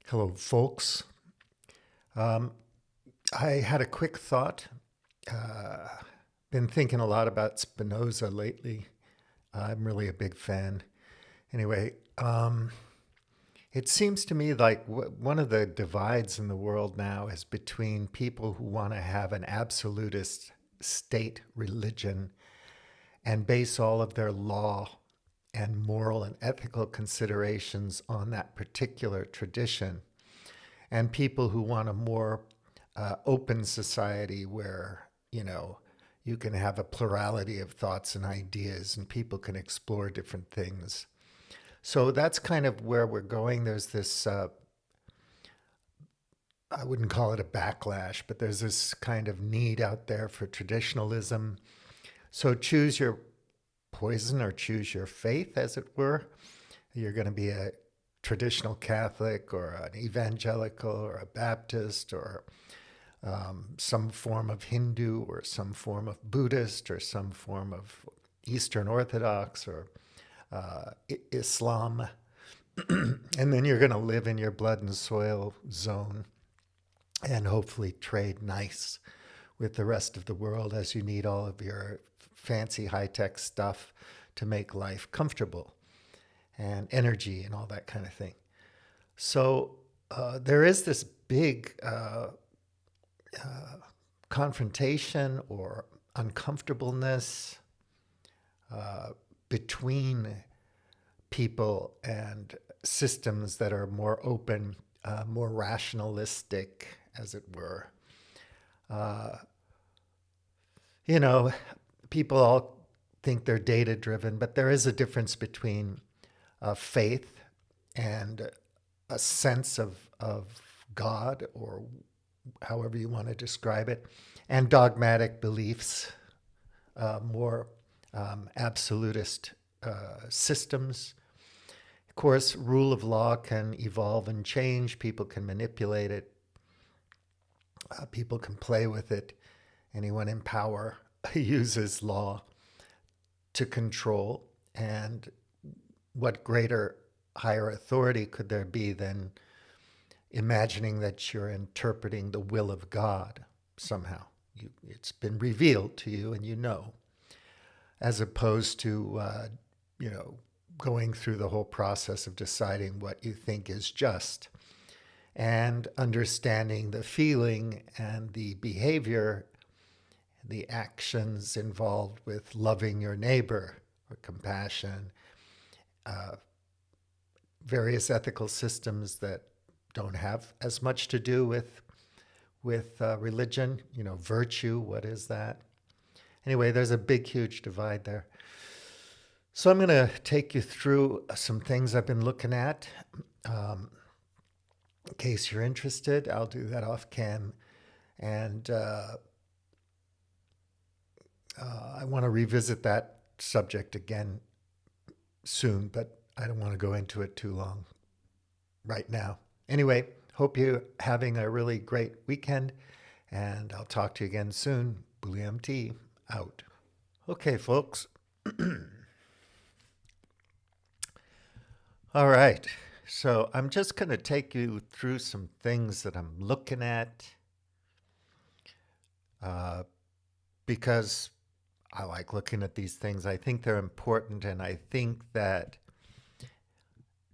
Hello, folks. Um, I had a quick thought. Uh, been thinking a lot about Spinoza lately. I'm really a big fan. Anyway, it seems to me like one of the divides in the world now is between people who want to have an absolutist state religion and base all of their law and moral and ethical considerations on that particular tradition, and people who want a more open society where, you can have a plurality of thoughts and ideas and people can explore different things. So that's kind of where we're going. There's this, I wouldn't call it a backlash, but there's this kind of need out there for traditionalism. So choose your poison or choose your faith, as it were. You're going to be a traditional Catholic or an evangelical or a Baptist or some form of Hindu or some form of Buddhist or some form of Eastern Orthodox or Islam. And then you're going to live in your blood and soil zone and hopefully trade nice with the rest of the world as you need all of your fancy high-tech stuff to make life comfortable and energy and all that kind of thing. So there is this big confrontation or uncomfortableness between people and systems that are more open, more rationalistic, as it were. People all think they're data driven, but there is a difference between faith and a sense of God, or however you want to describe it, and dogmatic beliefs, more absolutist systems. Of course, rule of law can evolve and change. People can manipulate it. People can play with it. Anyone in power uses law to control. And what greater, higher authority could there be than imagining that you're interpreting the will of God somehow? It's been revealed to you and you know, as opposed to, going through the whole process of deciding what you think is just and understanding the feeling and the behavior, the actions involved with loving your neighbor or compassion, various ethical systems that don't have as much to do with religion. Virtue, what is that? Anyway, there's a big, huge divide there. So I'm going to take you through some things I've been looking at. In case you're interested, I'll do that off cam. And I want to revisit that subject again soon, but I don't want to go into it too long right now. Anyway, hope you're having a really great weekend, and I'll talk to you again soon. Bully MT, out. Okay, folks. All right. So I'm just going to take you through some things that I'm looking at because I like looking at these things. I think they're important, and I think that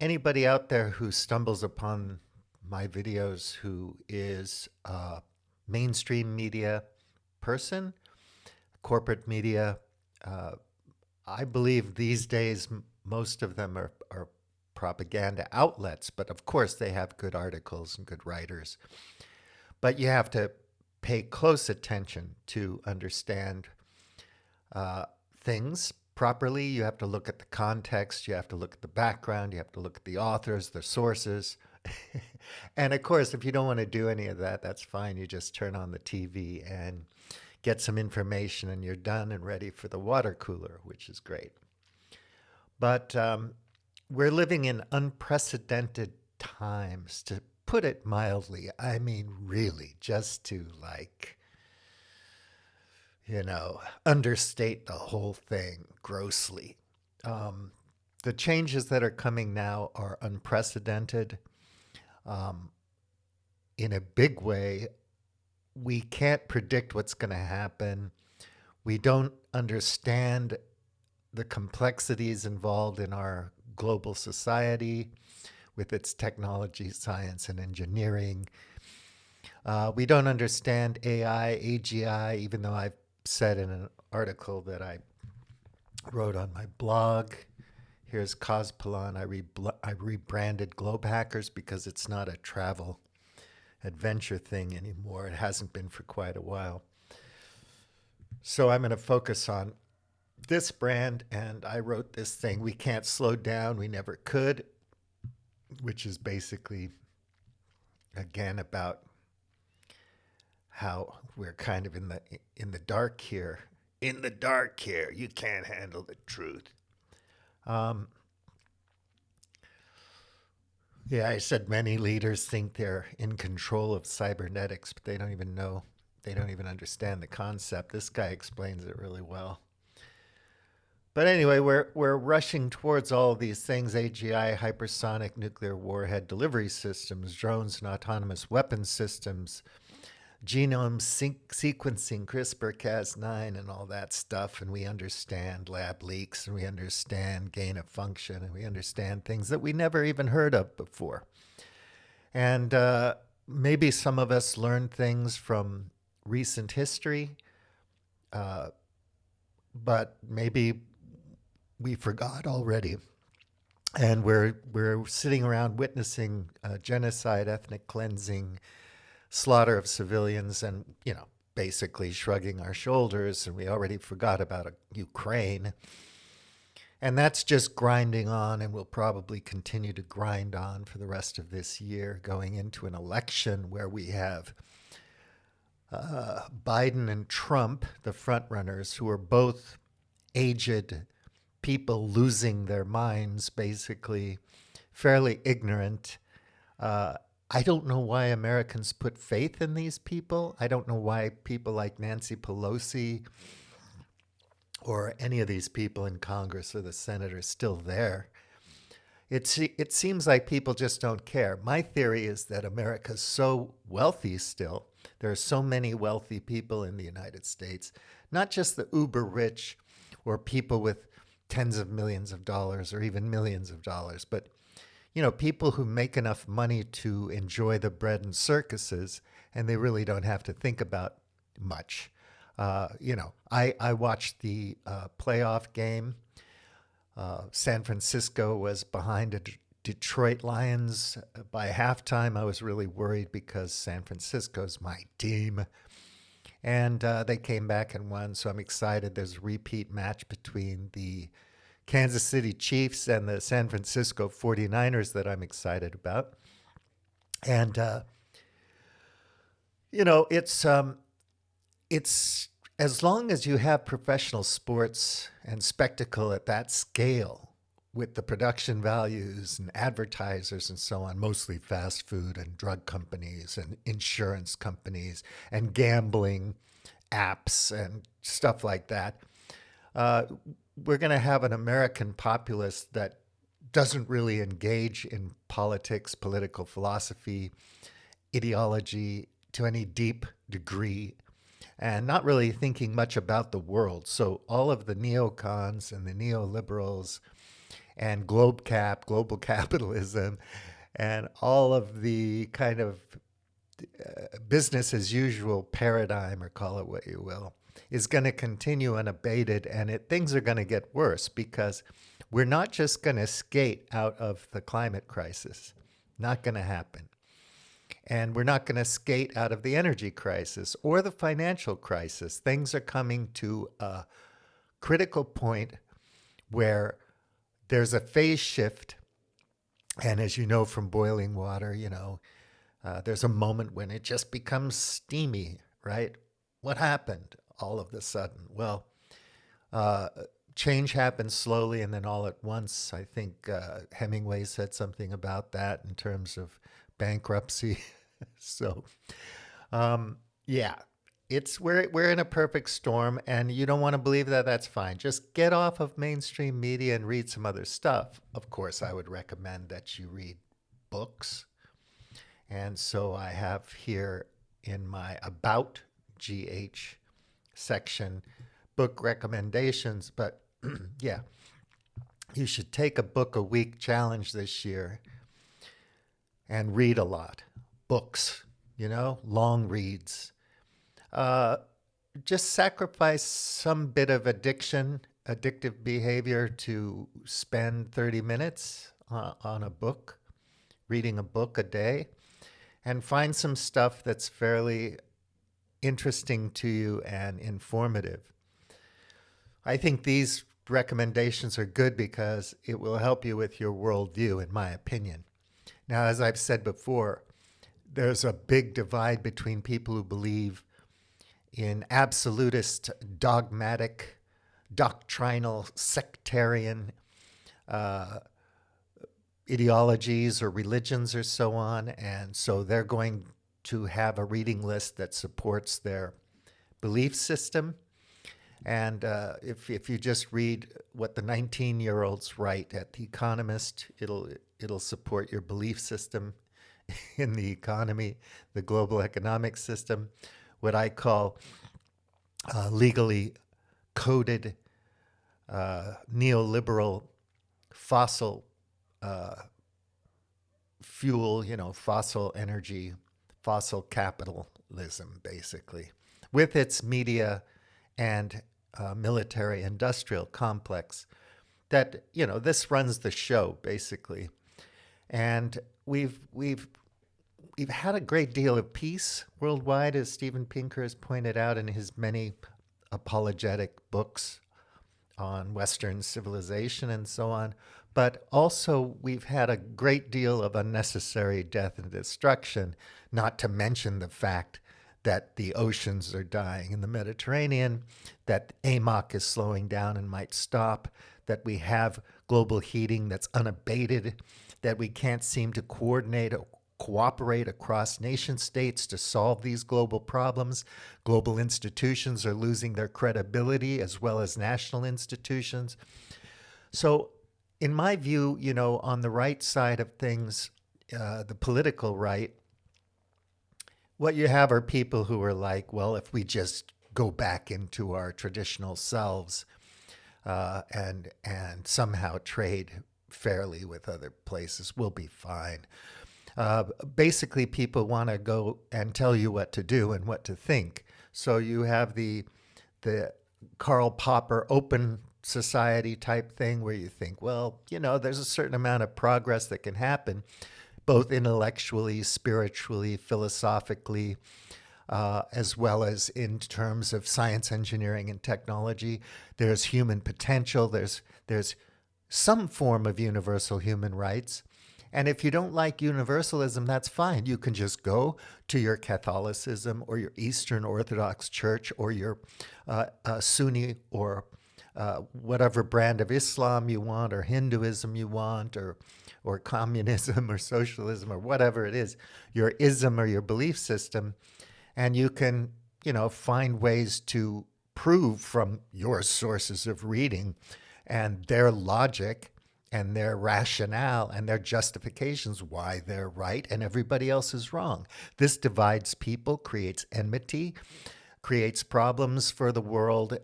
anybody out there who stumbles upon my videos who is a mainstream media person, corporate media, I believe these days most of them are propaganda outlets, but of course they have good articles and good writers. But you have to pay close attention to understand things properly. You have to look at the context, you have to look at the background, you have to look at the authors, the sources. And of course, if you don't want to do any of that, that's fine. You just turn on the TV and get some information and you're done and ready for the water cooler, which is great. But we're living in unprecedented times, to put it mildly. I mean, really, just to understate the whole thing grossly. The changes that are coming now are unprecedented. in a big way. We can't predict what's going to happen. We don't understand the complexities involved in our global society with its technology, science, and engineering. We don't understand AI, AGI, even though I've said in an article that I wrote on my blog. Here's Cospelon. I rebranded Globe Hackers because it's not a travel adventure thing anymore. It hasn't been for quite a while. So I'm going to focus on this brand, and I wrote this thing, We Can't Slow Down, We Never Could, which is basically, again, about how we're kind of in the dark here. In the dark here, you can't handle the truth. Yeah, I said many leaders think they're in control of cybernetics, but they don't even know, they don't even understand the concept. This guy explains it really well. But anyway, we're rushing towards all of these things: AGI, hypersonic nuclear warhead delivery systems, drones and autonomous weapon systems, genome sequencing, CRISPR-Cas9, and all that stuff. And we understand lab leaks, and we understand gain of function, and we understand things that we never even heard of before. And maybe some of us learned things from recent history, but maybe we forgot already. And we're sitting around witnessing genocide, ethnic cleansing, slaughter of civilians, and basically shrugging our shoulders, and we already forgot about Ukraine. And that's just grinding on, and will probably continue to grind on for the rest of this year, going into an election where we have Biden and Trump, the front runners, who are both aged people losing their minds, basically fairly ignorant. I don't know why Americans put faith in these people. I don't know why people like Nancy Pelosi or any of these people in Congress or the Senate are still there. It seems like people just don't care. My theory is that America's so wealthy still. There are so many wealthy people in the United States, not just the uber rich or people with tens of millions of dollars or even millions of dollars, but people who make enough money to enjoy the bread and circuses, and they really don't have to think about much. I watched the playoff game. San Francisco was behind the Detroit Lions by halftime. I was really worried because San Francisco's my team. And they came back and won, so I'm excited. There's a repeat match between the Kansas City Chiefs and the San Francisco 49ers that I'm excited about. And, it's as long as you have professional sports and spectacle at that scale with the production values and advertisers and so on, mostly fast food and drug companies and insurance companies and gambling apps and stuff like that, we're going to have an American populace that doesn't really engage in politics, political philosophy, ideology to any deep degree, and not really thinking much about the world. So all of the neocons and the neoliberals and global capitalism, and all of the kind of business as usual paradigm, or call it what you will, is going to continue unabated, and things are going to get worse because we're not just going to skate out of the climate crisis. Not going to happen. And we're not going to skate out of the energy crisis or the financial crisis. Things are coming to a critical point where there's a phase shift. And as you know from boiling water, there's a moment when it just becomes steamy, right? What happened all of a sudden? Well, change happens slowly and then all at once. I think Hemingway said something about that in terms of bankruptcy. So, yeah, we're in a perfect storm, and you don't want to believe that. That's fine. Just get off of mainstream media and read some other stuff. Of course, I would recommend that you read books. And so I have here in my About GH section book recommendations. But yeah, you should take a book a week challenge this year and read a lot. Books, long reads. Uh, just sacrifice some bit of addictive behavior to spend 30 minutes on a book, reading a book a day, and find some stuff that's fairly interesting to you and informative. I think these recommendations are good because it will help you with your worldview, in my opinion. Now, as I've said before, there's a big divide between people who believe in absolutist, dogmatic, doctrinal, sectarian ideologies or religions or so on. And so they're going to have a reading list that supports their belief system. And if you just read what the 19-year-olds write at The Economist, it'll support your belief system in the economy, the global economic system, what I call legally coded neoliberal fossil fuel, fossil energy, fossil capitalism, basically, with its media and military industrial complex that, this runs the show, basically. And we've had a great deal of peace worldwide, as Steven Pinker has pointed out in his many apologetic books on Western civilization and so on. But also, we've had a great deal of unnecessary death and destruction, not to mention the fact that the oceans are dying in the Mediterranean, that AMOC is slowing down and might stop, that we have global heating that's unabated, that we can't seem to coordinate or cooperate across nation states to solve these global problems. Global institutions are losing their credibility as well as national institutions. So in my view, on the right side of things, the political right, what you have are people who are like, well, if we just go back into our traditional selves and somehow trade fairly with other places, we'll be fine. Basically, people want to go and tell you what to do and what to think. So you have the Karl Popper open society type thing where you think, well, there's a certain amount of progress that can happen, both intellectually, spiritually, philosophically, as well as in terms of science, engineering, and technology. There's human potential. There's some form of universal human rights. And if you don't like universalism, that's fine. You can just go to your Catholicism or your Eastern Orthodox Church or your Sunni or whatever brand of Islam you want, or Hinduism you want, or communism or socialism or whatever it is, your ism or your belief system. And you can, find ways to prove from your sources of reading and their logic and their rationale and their justifications why they're right and everybody else is wrong. This divides people, creates enmity, creates problems for the world,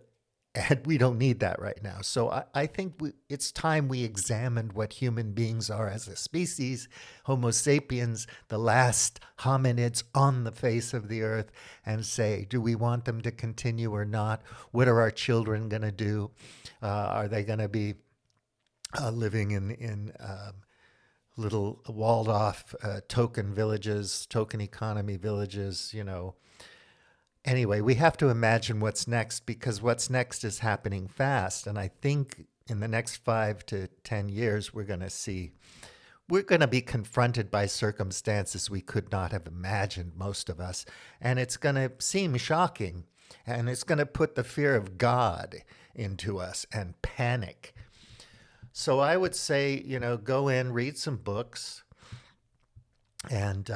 and we don't need that right now. So I think it's time we examined what human beings are as a species, Homo sapiens, the last hominids on the face of the earth, and say, do we want them to continue or not? What are our children going to do? Are they going to be living in little walled off token villages, token economy villages, Anyway, we have to imagine what's next, because what's next is happening fast. And I think in the next 5 to 10 years, we're going to be confronted by circumstances we could not have imagined, most of us. And it's going to seem shocking. And it's going to put the fear of God into us and panic. So I would say, go in, read some books, and,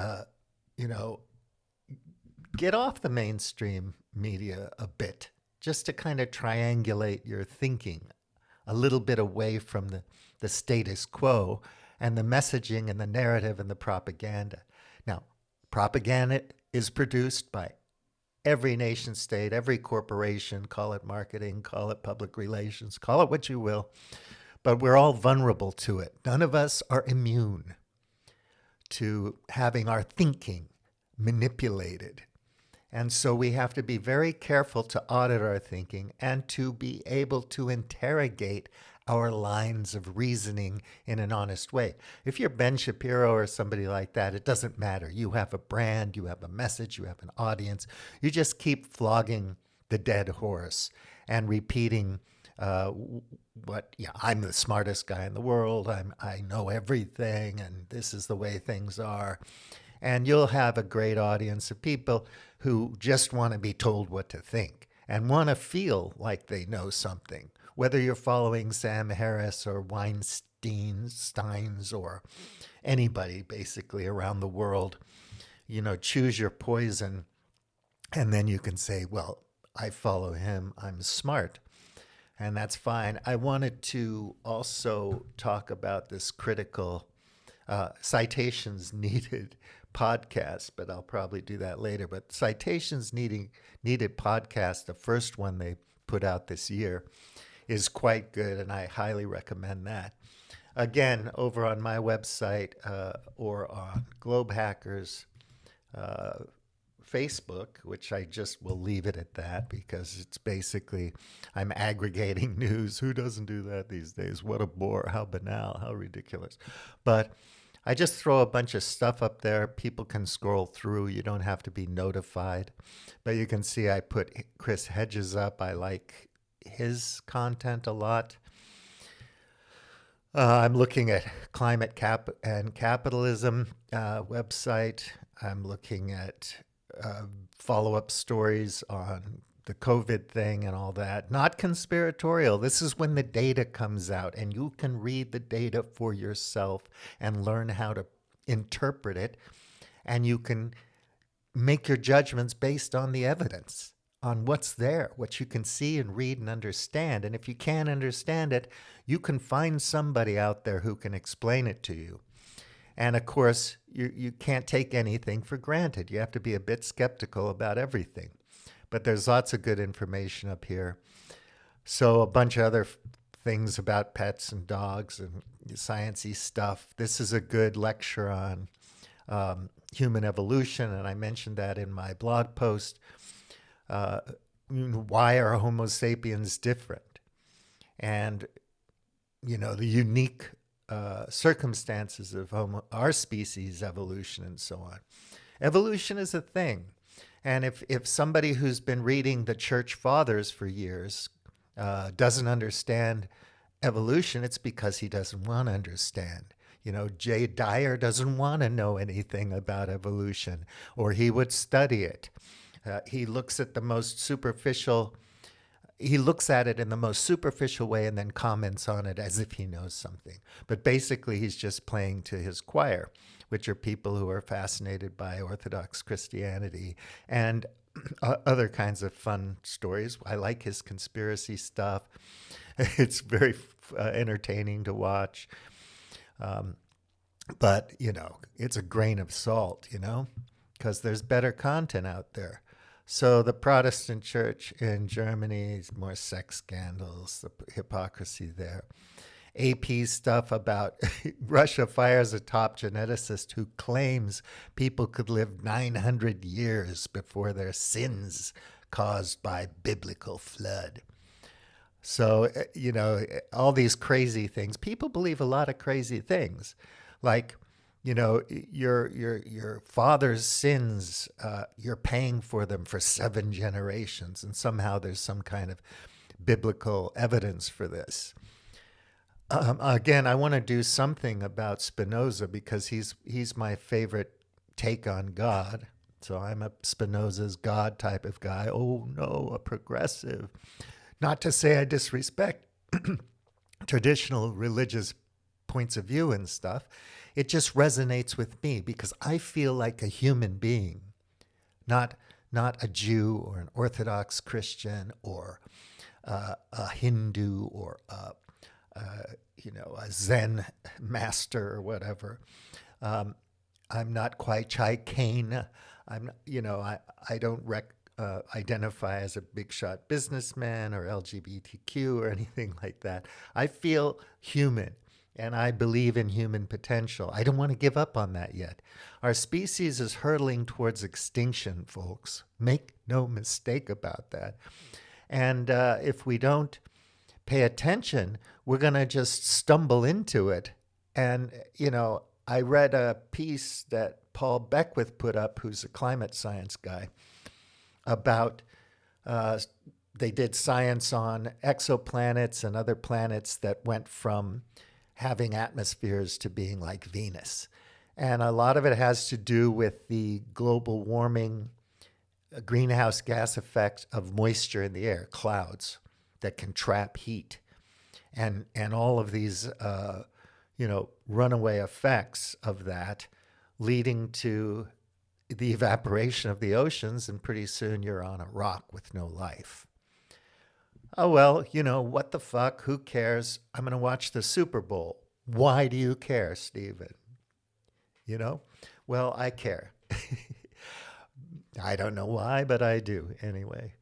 get off the mainstream media a bit, just to kind of triangulate your thinking a little bit away from the status quo and the messaging and the narrative and the propaganda. Now, Propaganda is produced by every nation state, every corporation, call it marketing, call it public relations, call it what you will, but we're all vulnerable to it. None of us are immune to having our thinking manipulated. And so we have to be very careful to audit our thinking and to be able to interrogate our lines of reasoning in an honest way. If you're Ben Shapiro or somebody like that, it doesn't matter. You have a brand, you have a message, you have an audience. You just keep flogging the dead horse and repeating I'm the smartest guy in the world. I know everything, and this is the way things are. And you'll have a great audience of people who just want to be told what to think and want to feel like they know something. Whether you're following Sam Harris or Steins or anybody basically around the world, choose your poison. And then you can say, well, I follow him. I'm smart. And that's fine. I wanted to also talk about this critical citations needed podcast, but I'll probably do that later. But citations needed podcast, the first one they put out this year, is quite good, and I highly recommend that. Again, over on my website or on Globe Hackers Facebook, which I just will leave it at that because it's basically I'm aggregating news. Who doesn't do that these days? What a bore, how banal, how ridiculous. But I just throw a bunch of stuff up there. People can scroll through. You don't have to be notified. But you can see I put Chris Hedges up. I like his content a lot. I'm looking at Climate and Capitalism website. I'm looking at follow-up stories on the COVID thing and all that. Not conspiratorial. This is when the data comes out and you can read the data for yourself and learn how to interpret it. And you can make your judgments based on the evidence, on what's there, what you can see and read and understand. And if you can't understand it, you can find somebody out there who can explain it to you. And of course, you can't take anything for granted. You have to be a bit skeptical about everything. But there's lots of good information up here. So a bunch of other things about pets and dogs and sciencey stuff. This is a good lecture on human evolution, and I mentioned that in my blog post. Why are Homo sapiens different? And, the unique circumstances of our species evolution and so on. Evolution is a thing. And if somebody who's been reading the church fathers for years doesn't understand evolution, it's because he doesn't want to understand. Jay Dyer doesn't want to know anything about evolution, or he would study it. He looks at it in the most superficial way and then comments on it as if he knows something. But basically, he's just playing to his choir, which are people who are fascinated by Orthodox Christianity and other kinds of fun stories. I like his conspiracy stuff. It's very entertaining to watch. But, it's a grain of salt, because there's better content out there. So the Protestant church in Germany, more sex scandals, the hypocrisy there. AP stuff about Russia fires a top geneticist who claims people could live 900 years before their sins caused by biblical flood. So, all these crazy things. People believe a lot of crazy things. Like, your father's sins, you're paying for them for 7 generations. And somehow there's some kind of biblical evidence for this. Again, I want to do something about Spinoza because he's my favorite take on God. So I'm a Spinoza's God type of guy. Oh, no, a progressive. Not to say I disrespect traditional religious points of view and stuff. It just resonates with me because I feel like a human being, not a Jew or an Orthodox Christian or a Hindu or a Zen master or whatever. I'm not quite Chai Kane. I don't identify as a big shot businessman or LGBTQ or anything like that. I feel human and I believe in human potential. I don't want to give up on that yet. Our species is hurtling towards extinction, folks. Make no mistake about that. And if we don't pay attention, we're going to just stumble into it. And, I read a piece that Paul Beckwith put up, who's a climate science guy, about uh, they did science on exoplanets and other planets that went from having atmospheres to being like Venus. And a lot of it has to do with the global warming greenhouse gas effect of moisture in the air, clouds that can trap heat, and all of these runaway effects of that, leading to the evaporation of the oceans, and pretty soon you're on a rock with no life. Oh well, what the fuck? Who cares? I'm going to watch the Super Bowl. Why do you care, Stephen? You know? Well, I care. I don't know why, but I do anyway.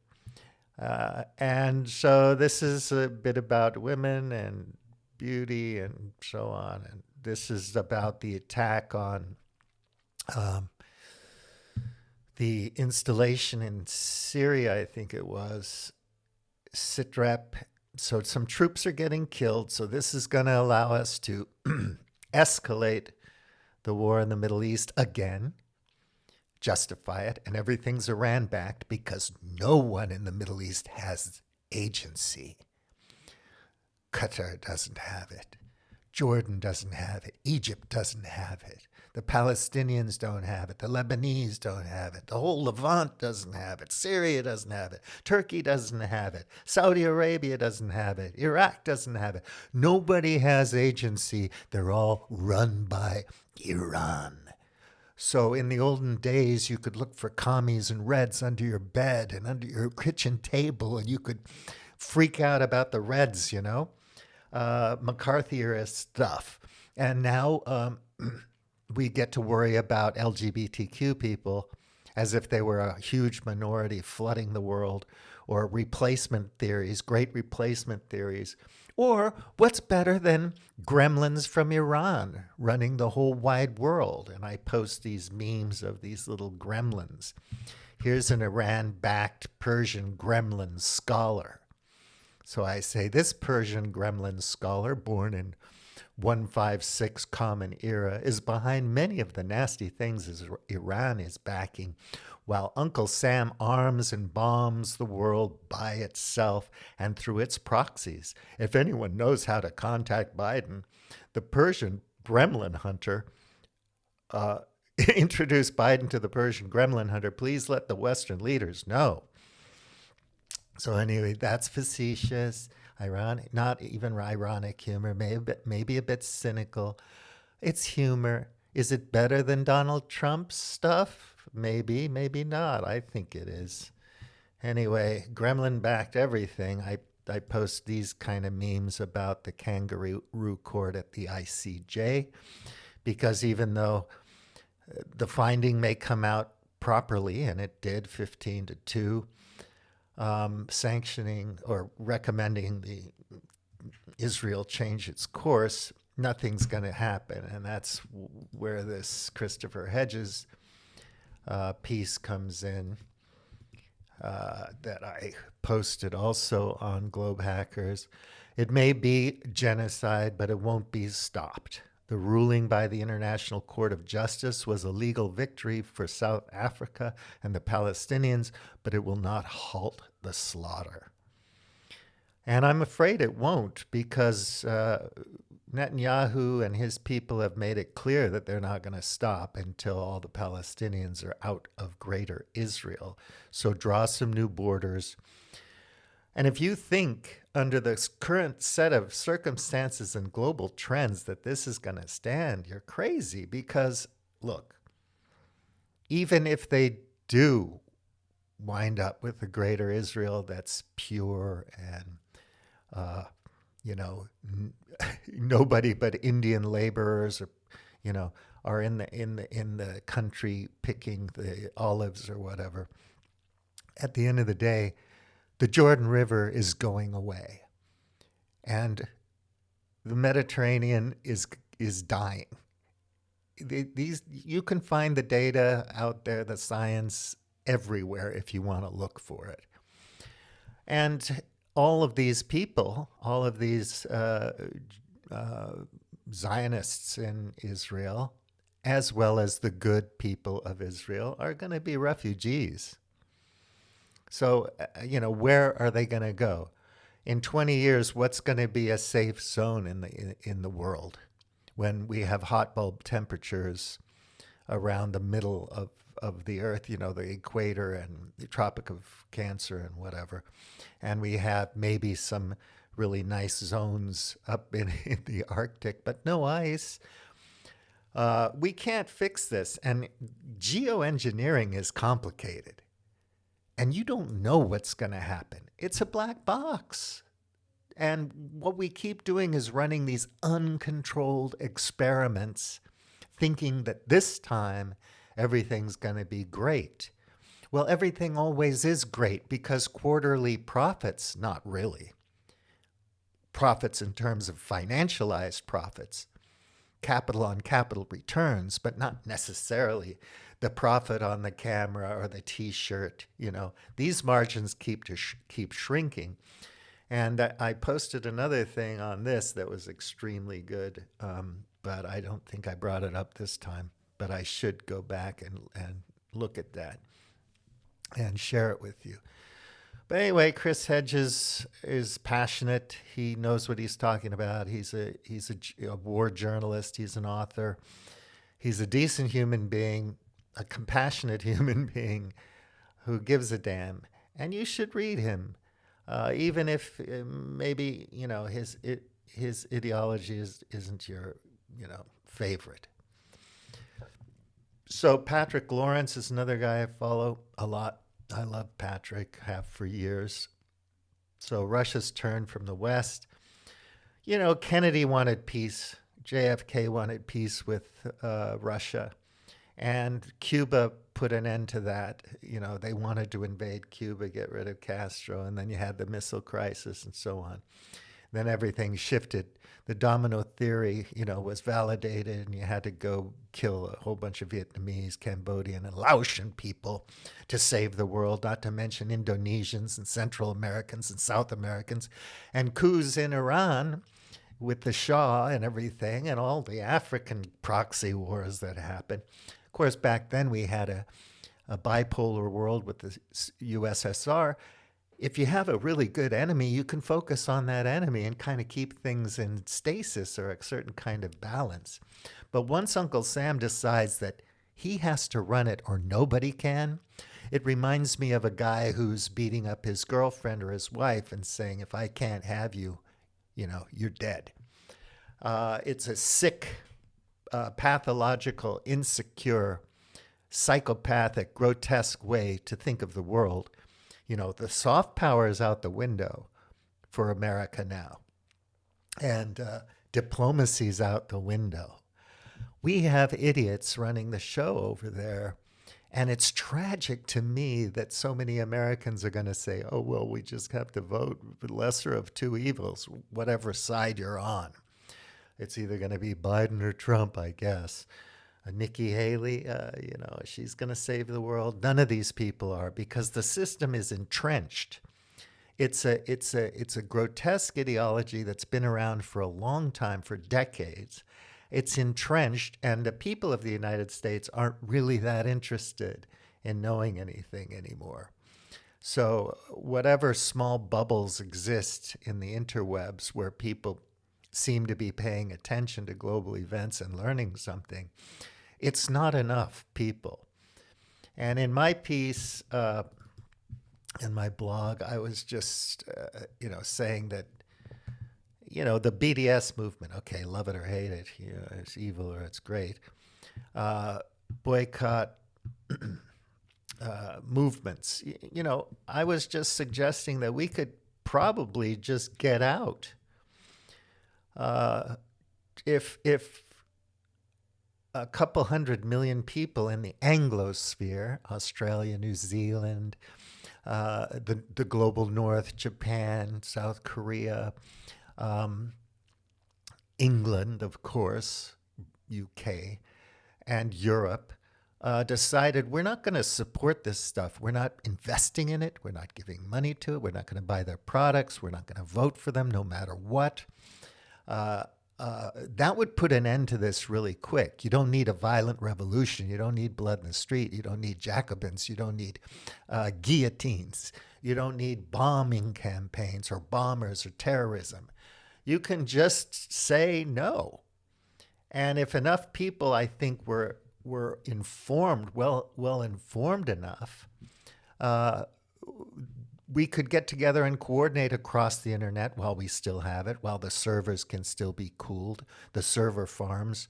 And so this is a bit about women and beauty and so on. And this is about the attack on the installation in Syria, I think it was, Sitrep. So some troops are getting killed. So this is going to allow us to escalate the war in the Middle East again, justify it, and everything's Iran backed because no one in the Middle East has agency. Qatar doesn't have it. Jordan doesn't have it. Egypt doesn't have it. The Palestinians don't have it. The Lebanese don't have it. The whole Levant doesn't have it. Syria doesn't have it. Turkey doesn't have it. Saudi Arabia doesn't have it. Iraq doesn't have it. Nobody has agency. They're all run by Iran. So in the olden days, you could look for commies and Reds under your bed and under your kitchen table, and you could freak out about the Reds, McCarthyist stuff. And now we get to worry about LGBTQ people as if they were a huge minority flooding the world, or replacement theories, great replacement theories. Or what's better than gremlins from Iran running the whole wide world? And I post these memes of these little gremlins. Here's an Iran-backed Persian gremlin scholar. So I say, this Persian gremlin scholar, born in 156 Common Era, is behind many of the nasty things Iran is backing, while Uncle Sam arms and bombs the world by itself and through its proxies. If anyone knows how to contact Biden, the Persian gremlin hunter introduced Biden to the Persian gremlin hunter. Please let the Western leaders know. So anyway, that's facetious, ironic, not even ironic humor, maybe a bit cynical. It's humor. Is it better than Donald Trump's stuff? Maybe, maybe not. I think it is. Anyway, gremlin backed everything. I post these kind of memes about the kangaroo court at the ICJ, because even though the finding may come out properly, and it did, 15-2, sanctioning or recommending the Israel change its course, nothing's going to happen. And that's where this Christopher Hedges piece comes in, that I posted also on Globe Hackers. It may be genocide, but it won't be stopped. The ruling by the International Court of Justice was a legal victory for South Africa and the Palestinians, but it will not halt the slaughter. And I'm afraid it won't, because Netanyahu and his people have made it clear that they're not going to stop until all the Palestinians are out of Greater Israel. So draw some new borders. And if you think under the current set of circumstances and global trends that this is going to stand, you're crazy. Because, look, even if they do wind up with a Greater Israel that's pure and, nobody but Indian laborers, or, are in the country picking the olives or whatever. At the end of the day, the Jordan River is going away, and the Mediterranean is dying. These you can find the data out there, the science everywhere if you want to look for it. And all of these people, all of these Zionists in Israel, as well as the good people of Israel, are going to be refugees. So, where are they going to go? In 20 years, what's going to be a safe zone in the world when we have hot bulb temperatures around the middle of the earth, the equator and the Tropic of Cancer and whatever. And we have maybe some really nice zones up in the Arctic, but no ice. We can't fix this. And geoengineering is complicated. And you don't know what's going to happen. It's a black box. And what we keep doing is running these uncontrolled experiments, thinking that this time everything's going to be great. Well, everything always is great because quarterly profits, not really. Profits in terms of financialized profits, capital on capital returns, but not necessarily the profit on the camera or the t-shirt. These margins keep shrinking. And I posted another thing on this that was extremely good, but I don't think I brought it up this time. But I should go back and look at that and share it with you. But anyway, Chris Hedges is passionate. He knows what he's talking about. He's a war journalist. He's an author. He's a decent human being, a compassionate human being who gives a damn. And you should read him, even if maybe his ideology isn't your favorite. So Patrick Lawrence is another guy I follow a lot. I love Patrick, have for years. So Russia's turn from the West. Kennedy wanted peace. JFK wanted peace with Russia. And Cuba put an end to that. They wanted to invade Cuba, get rid of Castro, and then you had the missile crisis and so on. Then everything shifted. The domino theory, was validated, and you had to go kill a whole bunch of Vietnamese, Cambodian, and Laotian people to save the world, not to mention Indonesians and Central Americans and South Americans, and coups in Iran with the Shah and everything, and all the African proxy wars that happened. Of course, back then we had a bipolar world with the USSR. If you have a really good enemy, you can focus on that enemy and kind of keep things in stasis or a certain kind of balance. But once Uncle Sam decides that he has to run it or nobody can, it reminds me of a guy who's beating up his girlfriend or his wife and saying, if I can't have you, you're dead. It's a sick, pathological, insecure, psychopathic, grotesque way to think of the world. The soft power is out the window for America now. And diplomacy's out the window. We have idiots running the show over there. And it's tragic to me that so many Americans are going to say, oh, well, we just have to vote the lesser of two evils, whatever side you're on. It's either going to be Biden or Trump, I guess. Nikki Haley, she's going to save the world. None of these people are, because the system is entrenched. It's a grotesque ideology that's been around for a long time, for decades. It's entrenched, and the people of the United States aren't really that interested in knowing anything anymore. So whatever small bubbles exist in the interwebs where people seem to be paying attention to global events and learning something, it's not enough people. And in my piece, in my blog, I was just, saying that, the BDS movement, okay, love it or hate it, it's evil or it's great, boycott movements. I was just suggesting that we could probably just get out. If a couple 100 million people in the Anglosphere, Australia, New Zealand, the global north, Japan, South Korea, um, England, of course, UK, and Europe, decided we're not going to support this stuff. We're not investing in it. We're not giving money to it. We're not going to buy their products. We're not going to vote for them no matter what. That would put an end to this really quick. You don't need a violent revolution. You don't need blood in the street. You don't need Jacobins. You don't need guillotines. You don't need bombing campaigns or bombers or terrorism. You can just say no. And if enough people, I think, were informed, well informed enough, we could get together and coordinate across the internet while we still have it, while the servers can still be cooled, the server farms,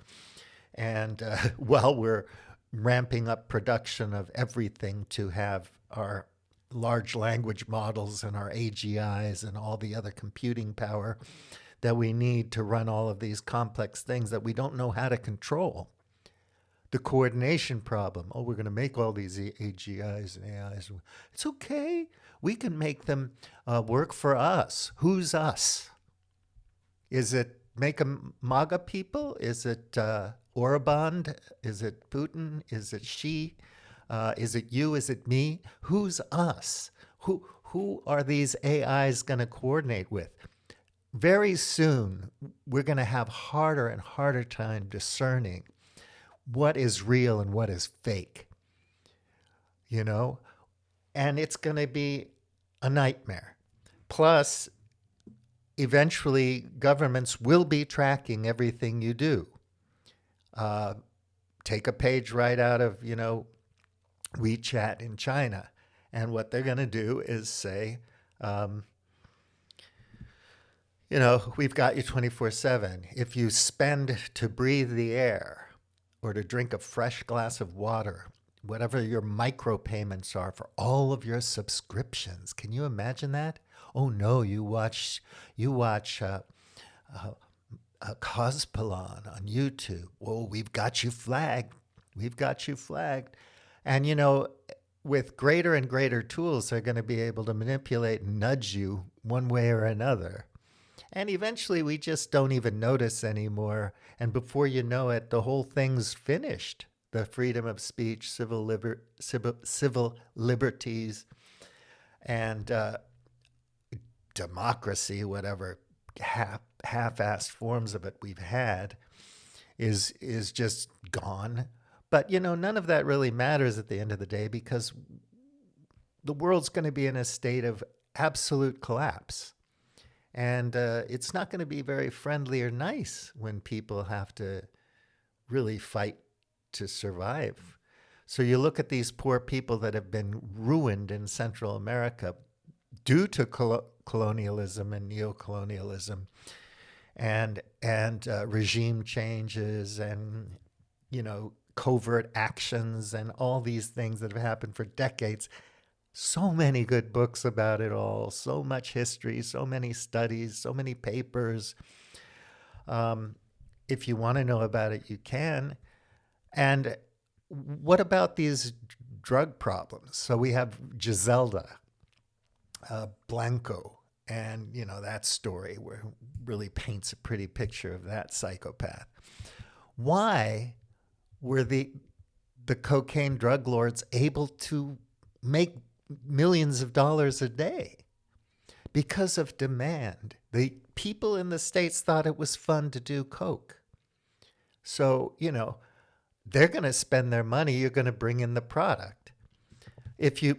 and while we're ramping up production of everything to have our large language models and our AGIs and all the other computing power that we need to run all of these complex things that we don't know how to control. The coordination problem. Oh, we're going to make all these AGIs and AIs. It's okay. We can make them work for us. Who's us? Is it make them MAGA people? Is it Orban? Is it Putin? Is it Xi? Is it you? Is it me? Who's us? Who are these AIs going to coordinate with? Very soon, we're going to have harder and harder time discerning what is real and what is fake, and it's going to be a nightmare. Plus, eventually, governments will be tracking everything you do. Take a page right out of, WeChat in China. And what they're going to do is say, we've got you 24/7. If you spend to breathe the air or to drink a fresh glass of water, whatever your micropayments are for all of your subscriptions, can you imagine that? Oh no, you watch Cospelon on YouTube. Oh, we've got you flagged. We've got you flagged. And with greater and greater tools, they're going to be able to manipulate and nudge you one way or another. And eventually we just don't even notice anymore. And before you know it, the whole thing's finished. The freedom of speech, civil liberties, and democracy, whatever half-assed forms of it we've had, is just gone. But, none of that really matters at the end of the day, because the world's going to be in a state of absolute collapse. And it's not going to be very friendly or nice when people have to really fight to survive. So you look at these poor people that have been ruined in Central America due to colonialism and neocolonialism and regime changes and, covert actions and all these things that have happened for decades. So many good books about it all, so much history, so many studies, so many papers. If you want to know about it, you can. And what about these drug problems? So we have Giselda Blanco, and that story where really paints a pretty picture of that psychopath. Why were the cocaine drug lords able to make millions of dollars a day? Because of demand. The people in the States thought it was fun to do coke. So, they're going to spend their money. You're going to bring in the product. If you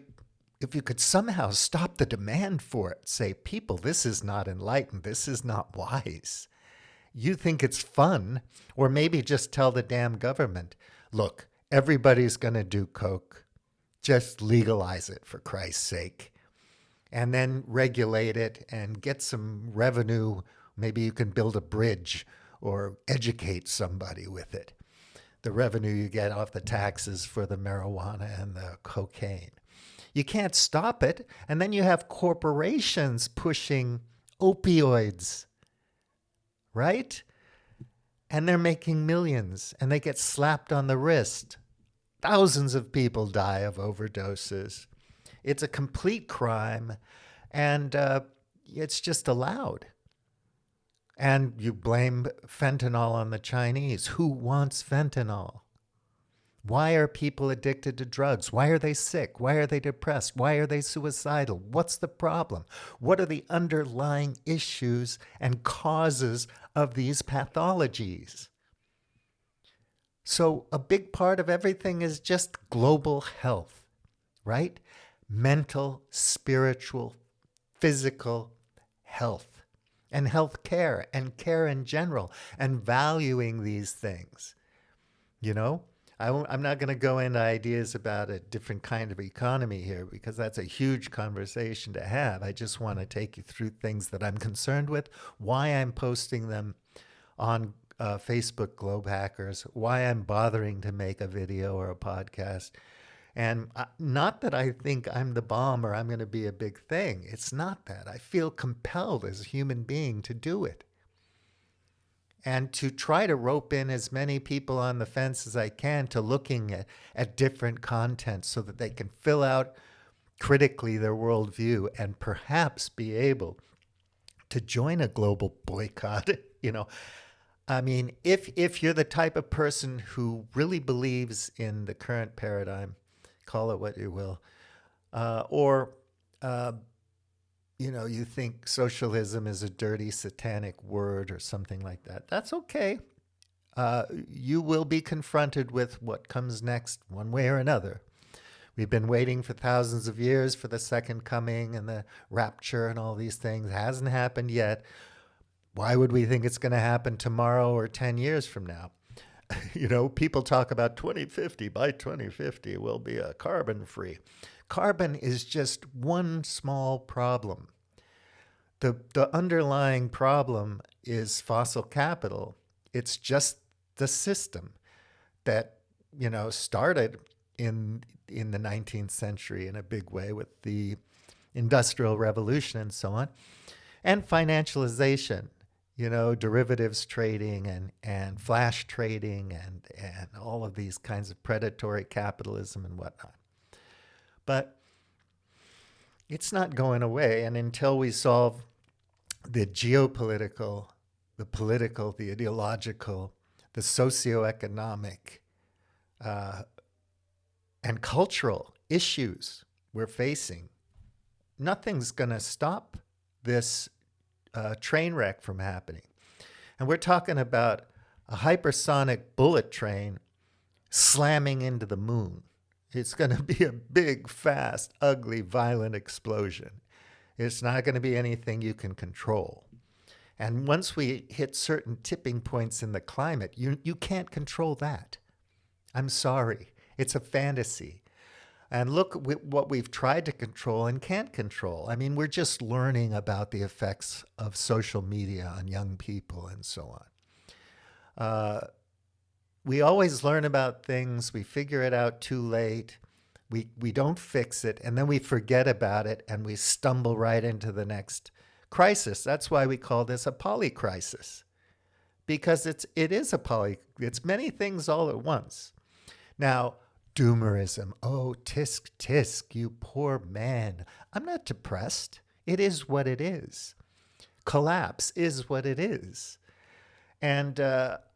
could somehow stop the demand for it, say, people, this is not enlightened. This is not wise. You think it's fun, or maybe just tell the damn government, look, everybody's going to do coke. Just legalize it, for Christ's sake, and then regulate it and get some revenue. Maybe you can build a bridge or educate somebody with it. The revenue you get off the taxes for the marijuana and the cocaine. You can't stop it. And then you have corporations pushing opioids, right? and they're making millions, and they get slapped on the wrist. Thousands of people die of overdoses. It's a complete crime, and it's just allowed. And you blame fentanyl on the Chinese. Who wants fentanyl? Why are people addicted to drugs? Why are they sick? Why are they depressed? Why are they suicidal? What's the problem? What are the underlying issues and causes of these pathologies? So, a big part of everything is just global health, right? Mental, spiritual, physical health, and health care, and care in general, and valuing these things. You know, I'm not going to go into ideas about a different kind of economy here because that's a huge conversation to have. I just want to take you through things that I'm concerned with, why I'm posting them on Facebook Globe Hackers, why I'm bothering to make a video or a podcast. And not that I think I'm the bomb or I'm going to be a big thing. It's not that. I feel compelled as a human being to do it. And to try to rope in as many people on the fence as I can to looking at different content so that they can fill out critically their worldview and perhaps be able to join a global boycott. You know, I mean, if you're the type of person who really believes in the current paradigm, call it what you will, or you know, you think socialism is a dirty satanic word or something like that, that's okay. You will be confronted with what comes next one way or another. We've been waiting for thousands of years for the second coming and the rapture and all these things. It hasn't happened yet. Why would we think it's going to happen tomorrow or 10 years from now? You know, people talk about 2050. By 2050, we'll be carbon free. Carbon is just one small problem. The underlying problem is fossil capital. It's just the system that, you know, started in the 19th century in a big way with the Industrial Revolution and so on, and financialization. You know, derivatives trading and flash trading and all of these kinds of predatory capitalism and whatnot. But it's not going away. And until we solve the geopolitical, the political, the ideological, the socioeconomic, and cultural issues we're facing, nothing's going to stop this train wreck from happening. And we're talking about a hypersonic bullet train slamming into the moon. It's going to be a big, fast, ugly, violent explosion. It's not going to be anything you can control. And once we hit certain tipping points in the climate, you can't control that. I'm sorry. It's a fantasy. And look what we've tried to control and can't control. I mean, we're just learning about the effects of social media on young people and so on. We always learn about things. We figure it out too late. We don't fix it, and then we forget about it, and we stumble right into the next crisis. That's why we call this a polycrisis, because it's many things all at once. Now, doomerism. Oh, tisk, tisk, you poor man. I'm not depressed. It is what it is. Collapse is what it is. And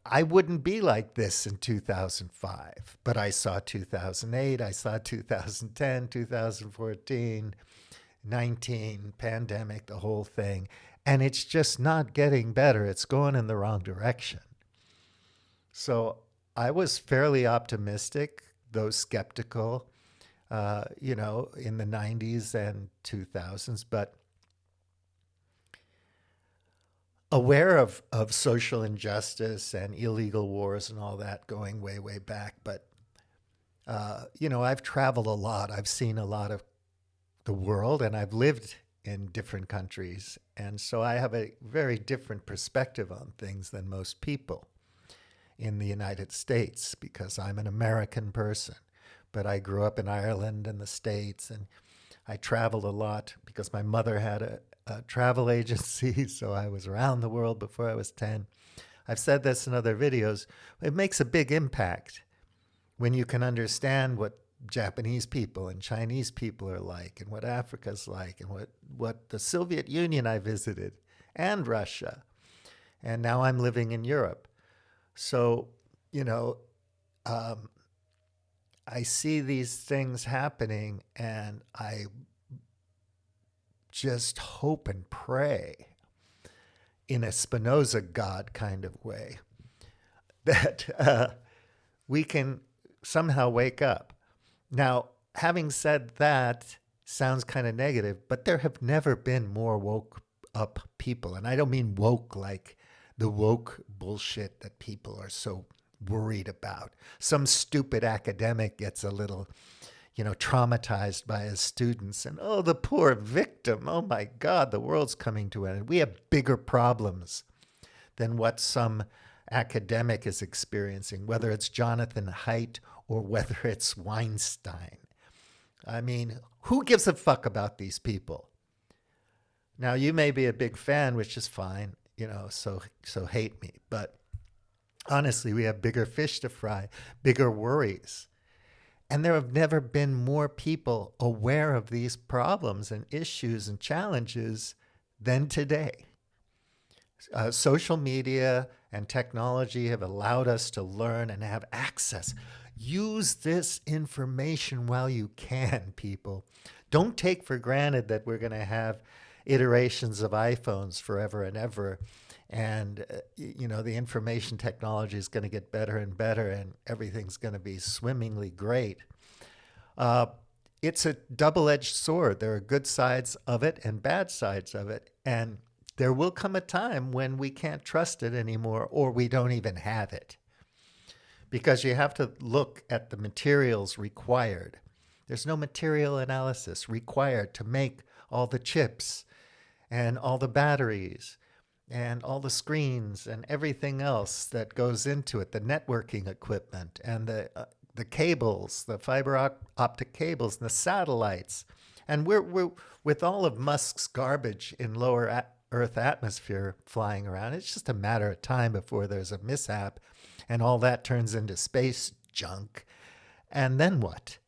I wouldn't be like this in 2005, but I saw 2008, I saw 2010, 2014, 19, pandemic, the whole thing. And it's just not getting better. It's going in the wrong direction. So I was fairly optimistic, though skeptical, you know, in the 90s and 2000s, but aware of social injustice and illegal wars and all that going way, way back. But, you know, I've traveled a lot. I've seen a lot of the world, and I've lived in different countries. And so I have a very different perspective on things than most people in the United States, because I'm an American person. But I grew up in Ireland and the States, and I traveled a lot because my mother had a travel agency, so I was around the world before I was 10. I've said this in other videos. It makes a big impact when you can understand what Japanese people and Chinese people are like, and what Africa's like, and what the Soviet Union I visited, and Russia. And now I'm living in Europe. So, you know, I see these things happening, and I just hope and pray in a Spinoza God kind of way that we can somehow wake up. Now, having said that, sounds kind of negative, but there have never been more woke up people. And I don't mean woke like the woke bullshit that people are so worried about. Some stupid academic gets a little, traumatized by his students, and oh, the poor victim. Oh my God, the world's coming to an end. We have bigger problems than what some academic is experiencing, whether it's Jonathan Haidt or whether it's Weinstein. I mean, who gives a fuck about these people? Now, you may be a big fan, which is fine, so hate me. But honestly, we have bigger fish to fry, bigger worries. And there have never been more people aware of these problems and issues and challenges than today. Social media and technology have allowed us to learn and have access. Use this information while you can, people. Don't take for granted that we're going to have iterations of iPhones forever and ever. And, the information technology is going to get better and better, and everything's going to be swimmingly great. It's a double-edged sword. There are good sides of it and bad sides of it. And there will come a time when we can't trust it anymore, or we don't even have it. Because you have to look at the materials required. There's no material analysis required to make all the chips and all the batteries and all the screens and everything else that goes into it, the networking equipment and the cables, the fiber optic cables and the satellites. And we're with all of Musk's garbage in lower Earth atmosphere flying around, it's just a matter of time before there's a mishap and all that turns into space junk. And then what?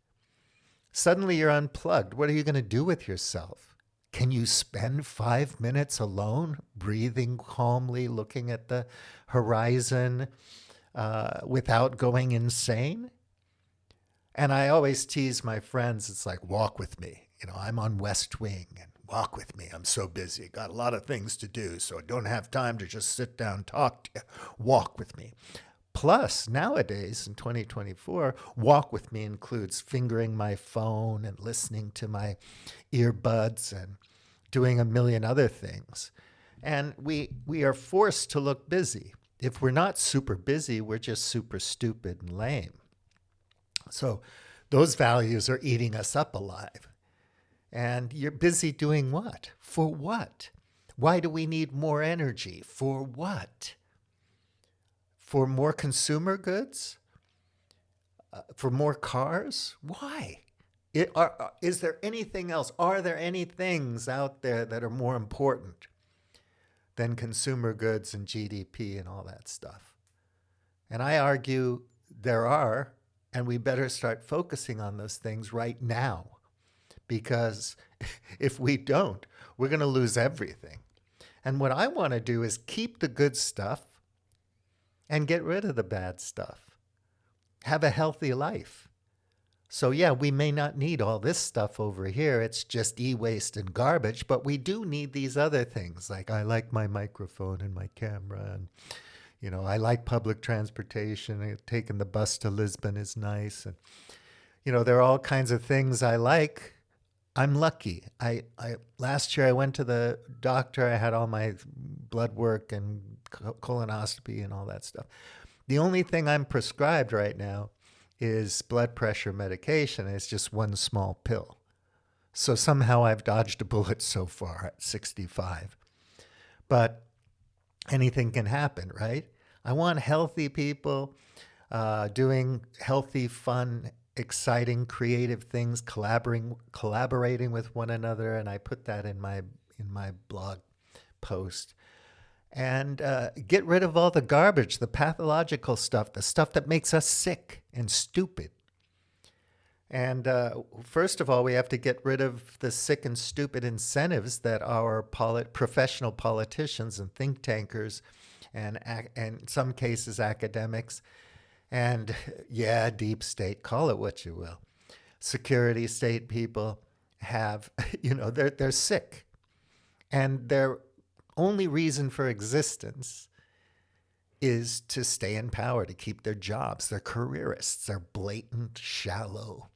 Suddenly you're unplugged. What are you going to do with yourself? Can you spend 5 minutes alone, breathing calmly, looking at the horizon without going insane? And I always tease my friends, it's like, walk with me. I'm on West Wing, and walk with me. I'm so busy. Got a lot of things to do, so I don't have time to just sit down, talk to you. Walk with me. Plus, nowadays, in 2024, walk with me includes fingering my phone and listening to my earbuds and doing a million other things. And we are forced to look busy. If we're not super busy, we're just super stupid and lame. So those values are eating us up alive. And you're busy doing what? For what? Why do we need more energy? For what? For more consumer goods? For more cars? Why? Is there anything else? Are there any things out there that are more important than consumer goods and GDP and all that stuff? And I argue there are, and we better start focusing on those things right now. Because if we don't, we're going to lose everything. And what I want to do is keep the good stuff and get rid of the bad stuff. Have a healthy life. So yeah, we may not need all this stuff over here. It's just e-waste and garbage, but we do need these other things. Like I like my microphone and my camera, and I like public transportation. Taking the bus to Lisbon is nice. And there are all kinds of things I like. I'm lucky. I last year I went to the doctor. I had all my blood work and colonoscopy and all that stuff. The only thing I'm prescribed right now is blood pressure medication. It's just one small pill. So somehow I've dodged a bullet so far at 65. But anything can happen, right? I want healthy people doing healthy, fun, exciting, creative things, collaborating with one another, and I put that in my blog post. and get rid of all the garbage, the pathological stuff, the stuff that makes us sick and stupid. And first of all, we have to get rid of the sick and stupid incentives that our professional politicians and think tankers and in some cases academics and, yeah, deep state, call it what you will, security state people have, they're sick. And their only reason for existence is to stay in power, to keep their jobs. They're careerists. They're blatant, shallow,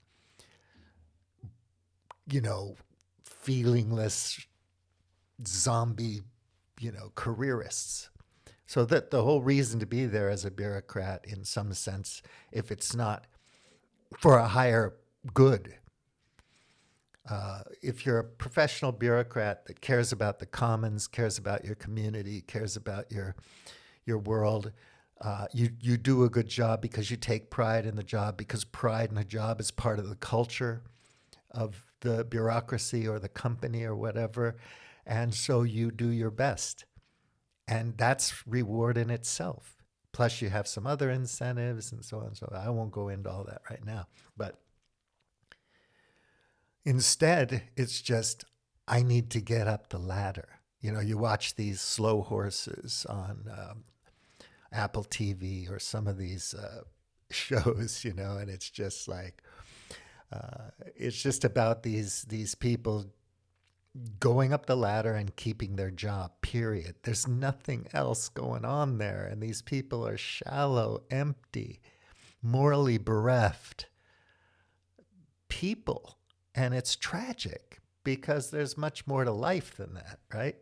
feelingless zombie, careerists. So that the whole reason to be there as a bureaucrat, in some sense, if it's not for a higher good, if you're a professional bureaucrat that cares about the commons, cares about your community, cares about your world, you do a good job because you take pride in the job, because pride in a job is part of the culture of the bureaucracy or the company or whatever. And so you do your best. And that's reward in itself. Plus you have some other incentives and so on. So I won't go into all that right now. But instead, it's just, I need to get up the ladder. You watch these slow horses on Apple TV or some of these shows, and it's just like, it's just about these people going up the ladder and keeping their job, period. There's nothing else going on there. And these people are shallow, empty, morally bereft people. And it's tragic because there's much more to life than that, right?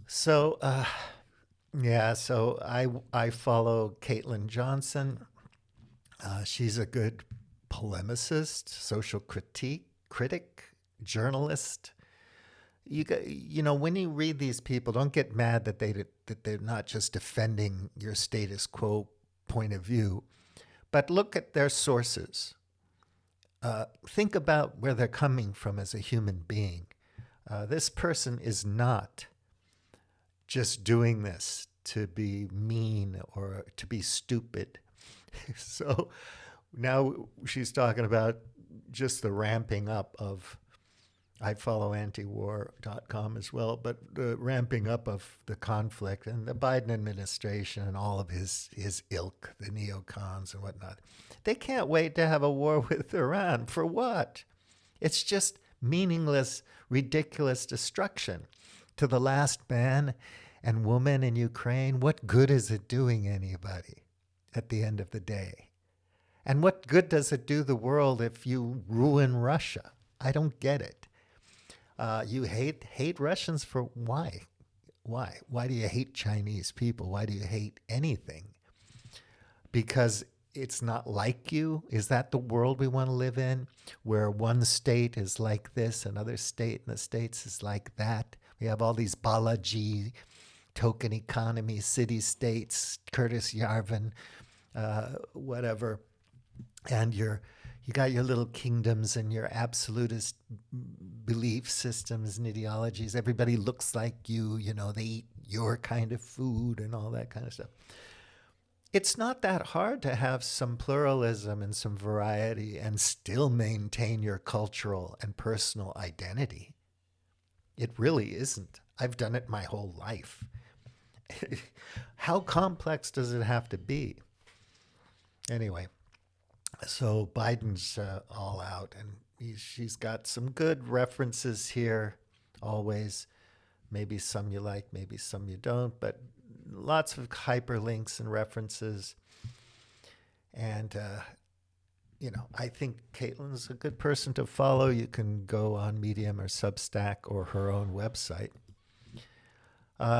So, so I follow Caitlin Johnson. She's a good polemicist, social critic, journalist. When you read these people, don't get mad that they're not just defending your status quo point of view, but look at their sources. Think about where they're coming from as a human being. This person is not just doing this to be mean or to be stupid. So now she's talking about just the ramping up of, I follow antiwar.com as well, but the ramping up of the conflict and the Biden administration and all of his ilk, the neocons and whatnot. They can't wait to have a war with Iran. For what? It's just meaningless, ridiculous destruction. To the last man and woman in Ukraine, what good is it doing anybody at the end of the day? And what good does it do the world if you ruin Russia? I don't get it. You hate Russians for why? Why? Why do you hate Chinese people? Why do you hate anything? Because it's not like you? Is that the world we want to live in, where one state is like this, another state in the States is like that? We have all these Balaji, token economy, city-states, Curtis Yarvin, whatever, and you got your little kingdoms and your absolutist belief systems and ideologies. Everybody looks like you, they eat your kind of food and all that kind of stuff. It's not that hard to have some pluralism and some variety and still maintain your cultural and personal identity. It really isn't. I've done it my whole life. How complex does it have to be? Anyway, so Biden's all out, and she's got some good references here, always. Maybe some you like, maybe some you don't, but lots of hyperlinks and references. And, I think Caitlin's a good person to follow. You can go on Medium or Substack or her own website.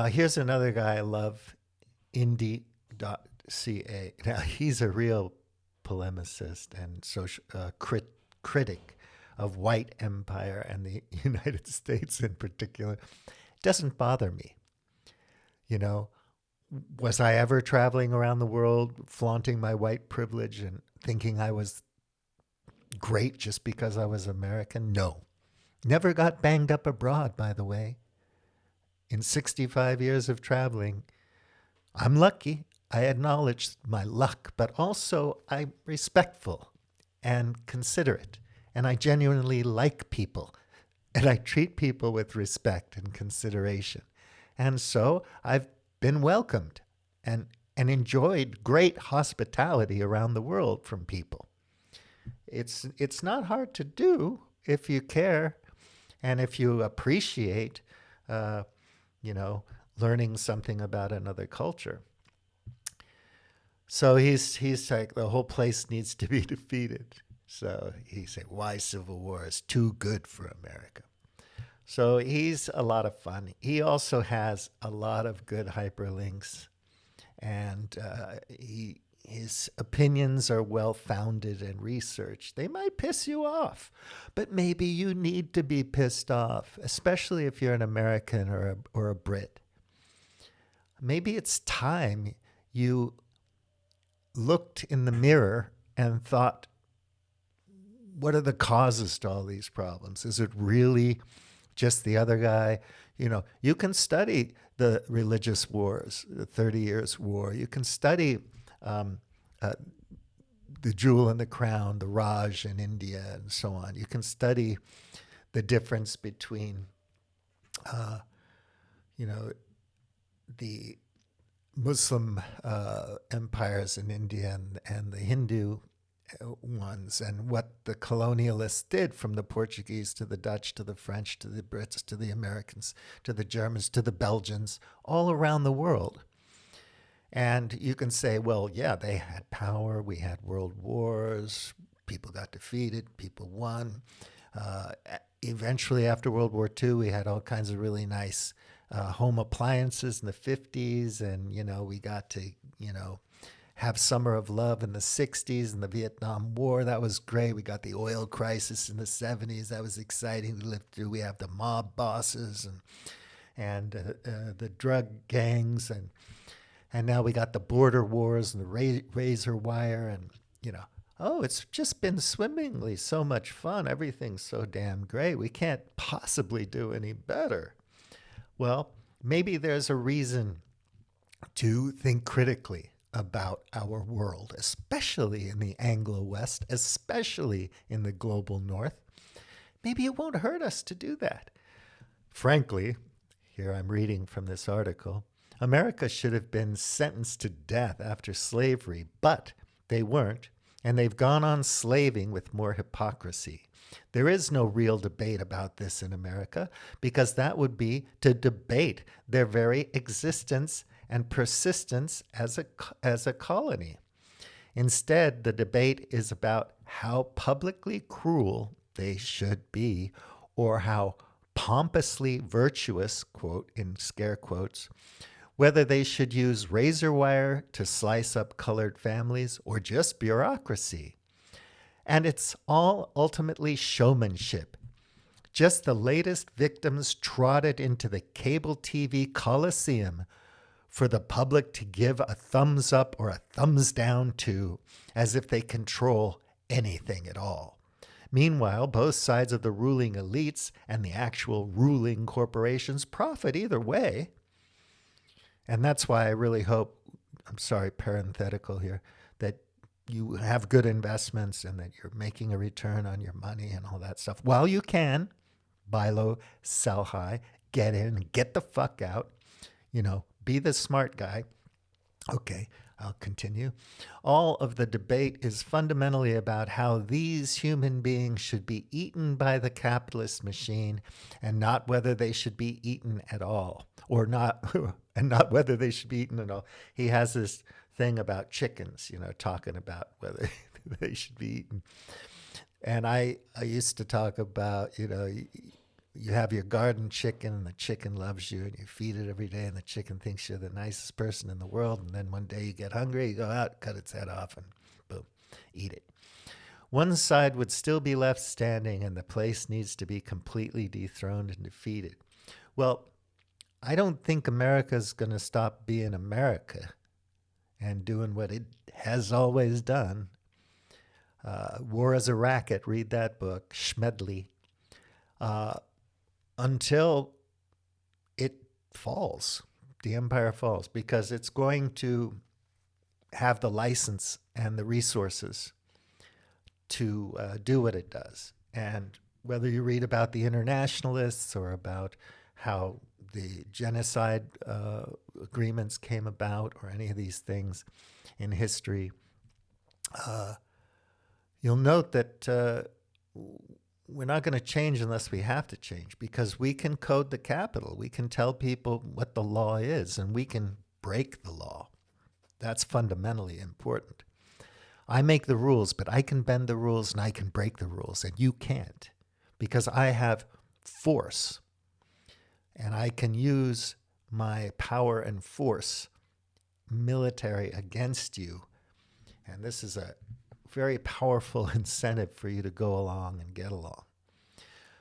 Here's another guy I love, indie.ca. Now, he's a real polemicist and social critic of white empire and the United States in particular. It doesn't bother me. Was I ever traveling around the world flaunting my white privilege and thinking I was great just because I was American? No. Never got banged up abroad, by the way. in 65 years of traveling, I'm lucky. I acknowledge my luck, but also I'm respectful and considerate. And I genuinely like people. And I treat people with respect and consideration. And so I've been welcomed and, and enjoyed great hospitality around the world from people. It's not hard to do if you care and if you appreciate, uh, you know, learning something about another culture. So he's like, the whole place needs to be defeated. So he said, why civil war is too good for America. So he's a lot of fun. He also has a lot of good hyperlinks, and his opinions are well founded and researched. They might piss you off, but maybe you need to be pissed off, especially if you're an American or a Brit. Maybe it's time you looked in the mirror and thought, what are the causes to all these problems? Is it really just the other guy? You can study the religious wars, the 30 Years' War. You can study the Jewel and the Crown, the Raj in India, and so on. You can study the difference between, the Muslim empires in India and the Hindu ones, and what the colonialists did, from the Portuguese to the Dutch to the French to the Brits to the Americans to the Germans to the Belgians, all around the world. And you can say, well, yeah, they had power. We had world wars. People got defeated. People won. Eventually, after World War II, we had all kinds of really nice home appliances in the 50s. And, we got to, have Summer of Love in the 60s and the Vietnam War. That was great. We got the oil crisis in the 70s. That was exciting to live through. We have the mob bosses and the drug gangs. And now we got the border wars and the razor wire. And, it's just been swimmingly so much fun. Everything's so damn great. We can't possibly do any better. Well, maybe there's a reason to think critically about our world, especially in the Anglo-West, especially in the global North. Maybe it won't hurt us to do that. Frankly, here I'm reading from this article, America should have been sentenced to death after slavery, but they weren't, and they've gone on slaving with more hypocrisy. There is no real debate about this in America, because that would be to debate their very existence and persistence as a colony. Instead, the debate is about how publicly cruel they should be, or how pompously virtuous, quote in scare quotes, whether they should use razor wire to slice up colored families or just bureaucracy. And it's all ultimately showmanship. Just the latest victims trotted into the cable TV coliseum for the public to give a thumbs up or a thumbs down to, as if they control anything at all. Meanwhile, both sides of the ruling elites and the actual ruling corporations profit either way. And that's why I really hope, I'm sorry, parenthetical here, that you have good investments and that you're making a return on your money and all that stuff. While you can, buy low, sell high, get in, and get the fuck out, be the smart guy. Okay, I'll continue. All of the debate is fundamentally about how these human beings should be eaten by the capitalist machine, and not whether they should be eaten at all, or not, and not whether they should be eaten at all. He has this thing about chickens, talking about whether they should be eaten. And I used to talk about, you have your garden chicken and the chicken loves you and you feed it every day and the chicken thinks you're the nicest person in the world. And then one day you get hungry, you go out, cut its head off and boom, eat it. One side would still be left standing and the place needs to be completely dethroned and defeated. Well, I don't think America's going to stop being America and doing what it has always done. War as a Racket, read that book, Schmedley. Until it falls. The empire falls because it's going to have the license and the resources to do what it does. And whether you read about the internationalists or about how the genocide agreements came about or any of these things in history, you'll note that we're not going to change unless we have to change, because we can code the capital. We can tell people what the law is, and we can break the law. That's fundamentally important. I make the rules, but I can bend the rules and I can break the rules, and you can't, because I have force, and I can use my power and force, military, against you. And this is a very powerful incentive for you to go along and get along.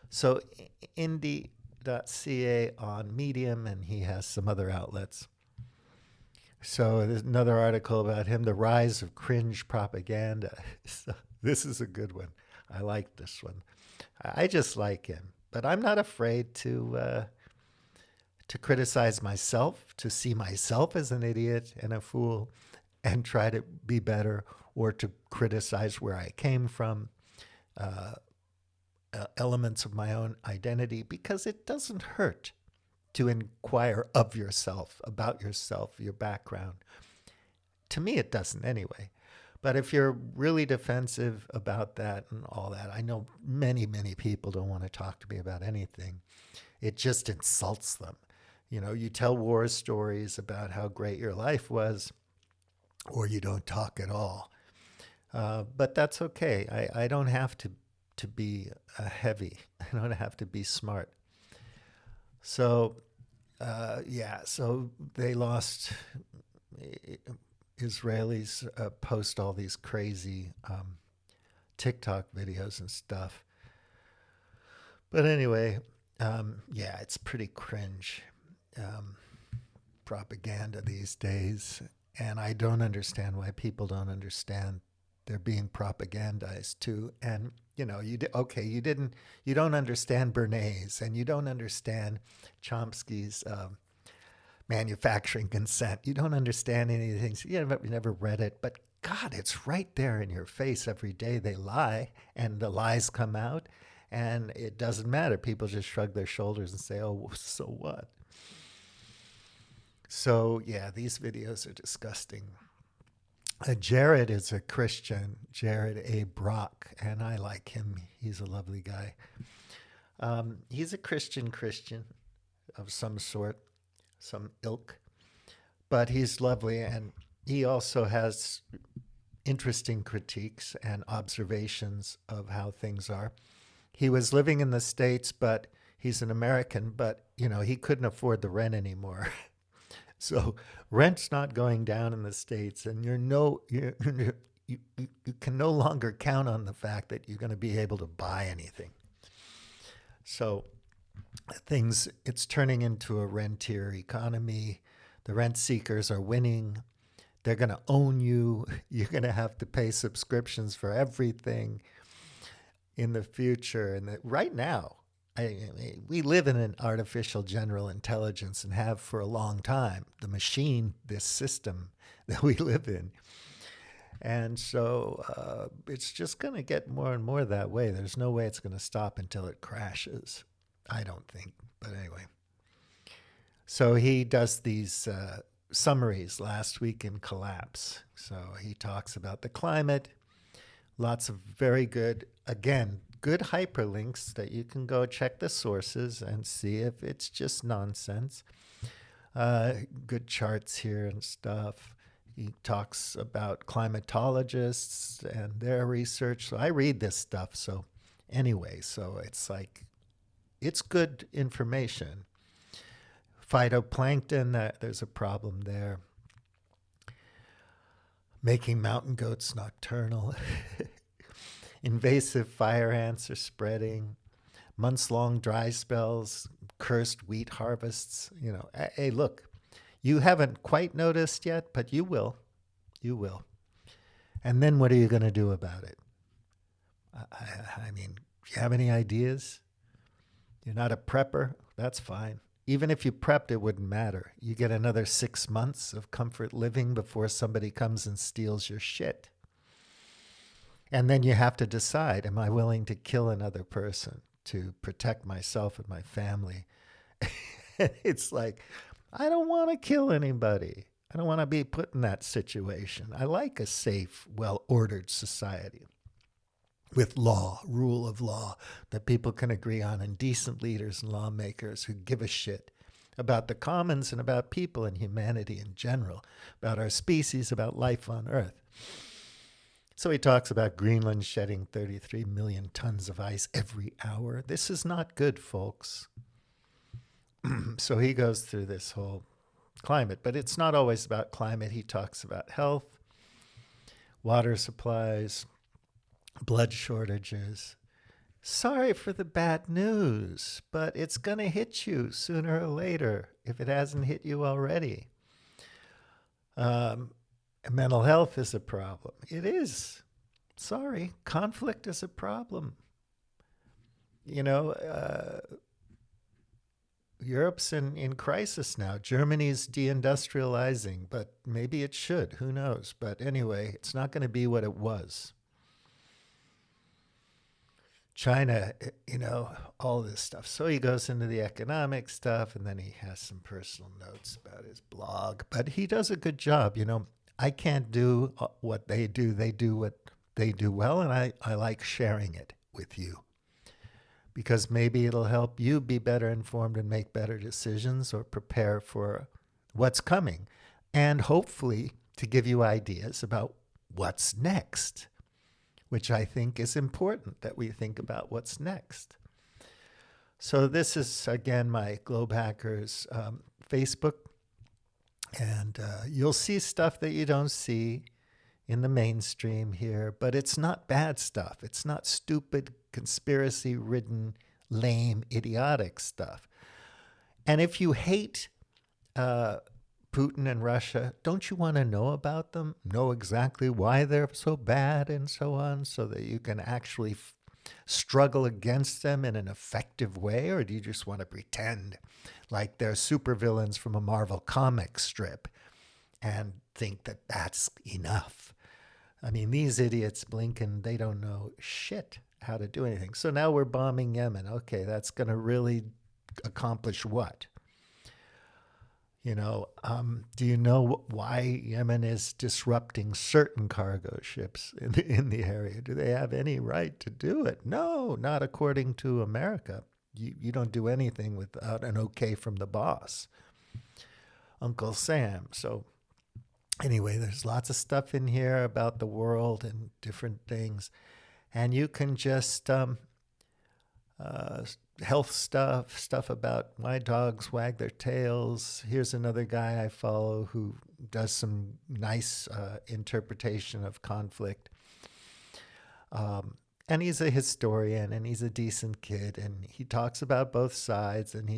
So Indy.ca on Medium, and he has some other outlets. So there's another article about him, the rise of cringe propaganda. So this is a good one. I like this one. I just like him, but I'm not afraid to criticize myself, to see myself as an idiot and a fool and try to be better, or to criticize where I came from, elements of my own identity, because it doesn't hurt to inquire of yourself, about yourself, your background. To me, it doesn't anyway. But if you're really defensive about that and all that, I know many, many people don't want to talk to me about anything. It just insults them. You know, you tell war stories about how great your life was, or you don't talk at all. But that's okay. I don't have to be heavy. I don't have to be smart. So, so they lost. Israelis post all these crazy TikTok videos and stuff. But anyway, it's pretty cringe propaganda these days. And I don't understand why people don't understand they're being propagandized too. And you know, you don't understand Bernays, and you don't understand Chomsky's manufacturing consent. You don't understand any of the things. You never read it, but God, it's right there in your face every day. They lie, and the lies come out, and it doesn't matter. People just shrug their shoulders and say, "Oh, so what?" So yeah, these videos are disgusting. Jared is a Christian, Jared A. Brock, and I like him. He's a lovely guy. He's a Christian of some sort, some ilk, but he's lovely, and he also has interesting critiques and observations of how things are. He was living in the States, but he's an American, but you know, he couldn't afford the rent anymore. So rent's not going down in the States, and you can no longer count on the fact that you're going to be able to buy anything. So it's turning into a rentier economy. The rent seekers are winning. They're going to own you. You're going to have to pay subscriptions for everything in the future. And right now, we live in an artificial general intelligence, and have for a long time, the machine, this system that we live in. And so it's just going to get more and more that way. There's no way it's going to stop until it crashes, I don't think. But anyway. So he does these summaries last week in Collapse. So he talks about the climate, lots of very good, again, good hyperlinks that you can go check the sources and see if it's just nonsense. Good charts here and stuff. He talks about climatologists and their research. So I read this stuff. So anyway, so it's like, it's good information. Phytoplankton, there's a problem there. Making mountain goats nocturnal. Invasive fire ants are spreading. Months-long dry spells, cursed wheat harvests. You know, hey, look, you haven't quite noticed yet, but you will. You will. And then what are you going to do about it? I mean, do you have any ideas? You're not a prepper? That's fine. Even if you prepped, it wouldn't matter. You get another 6 months of comfort living before somebody comes and steals your shit. And then you have to decide, am I willing to kill another person to protect myself and my family? It's like, I don't want to kill anybody. I don't want to be put in that situation. I like a safe, well-ordered society with law, rule of law that people can agree on, and decent leaders and lawmakers who give a shit about the commons and about people and humanity in general, about our species, about life on Earth. So he talks about Greenland shedding 33 million tons of ice every hour. This is not good, folks. So he goes through this whole climate, but it's not always about climate. He talks about health, water supplies, blood shortages. Sorry for the bad news, but it's going to hit you sooner or later if it hasn't hit you already. Mental health is a problem. It is. Sorry, conflict is a problem. You know, Europe's in crisis now. Germany's deindustrializing, but maybe it should. Who knows? But anyway, it's not going to be what it was. China, you know, all this stuff. So he goes into the economic stuff, and then he has some personal notes about his blog. But he does a good job. You know, I can't do what they do. They do what they do well, and I like sharing it with you, because maybe it'll help you be better informed and make better decisions or prepare for what's coming, and hopefully to give you ideas about what's next, which I think is important, that we think about what's next. So this is, again, my Globe Hackers Facebook, and you'll see stuff that you don't see in the mainstream here, but it's not bad stuff. It's not stupid, conspiracy-ridden, lame, idiotic stuff. And if you hate Putin and Russia, don't you want to know about them? Know exactly why they're so bad and so on, so that you can actually struggle against them in an effective way? Or do you just want to pretend like they're supervillains from a Marvel comic strip and think that that's enough? I mean, these idiots, Blinken, they don't know shit how to do anything. So now we're bombing Yemen. Okay, that's going to really accomplish what? You know, do you know why Yemen is disrupting certain cargo ships in the area? Do they have any right to do it? No, not according to America. You don't do anything without an okay from the boss, Uncle Sam. So anyway, there's lots of stuff in here about the world and different things. And you can just health stuff about why dogs wag their tails. Here's another guy I follow who does some nice interpretation of conflict. And he's a historian, and he's a decent kid, and he talks about both sides, and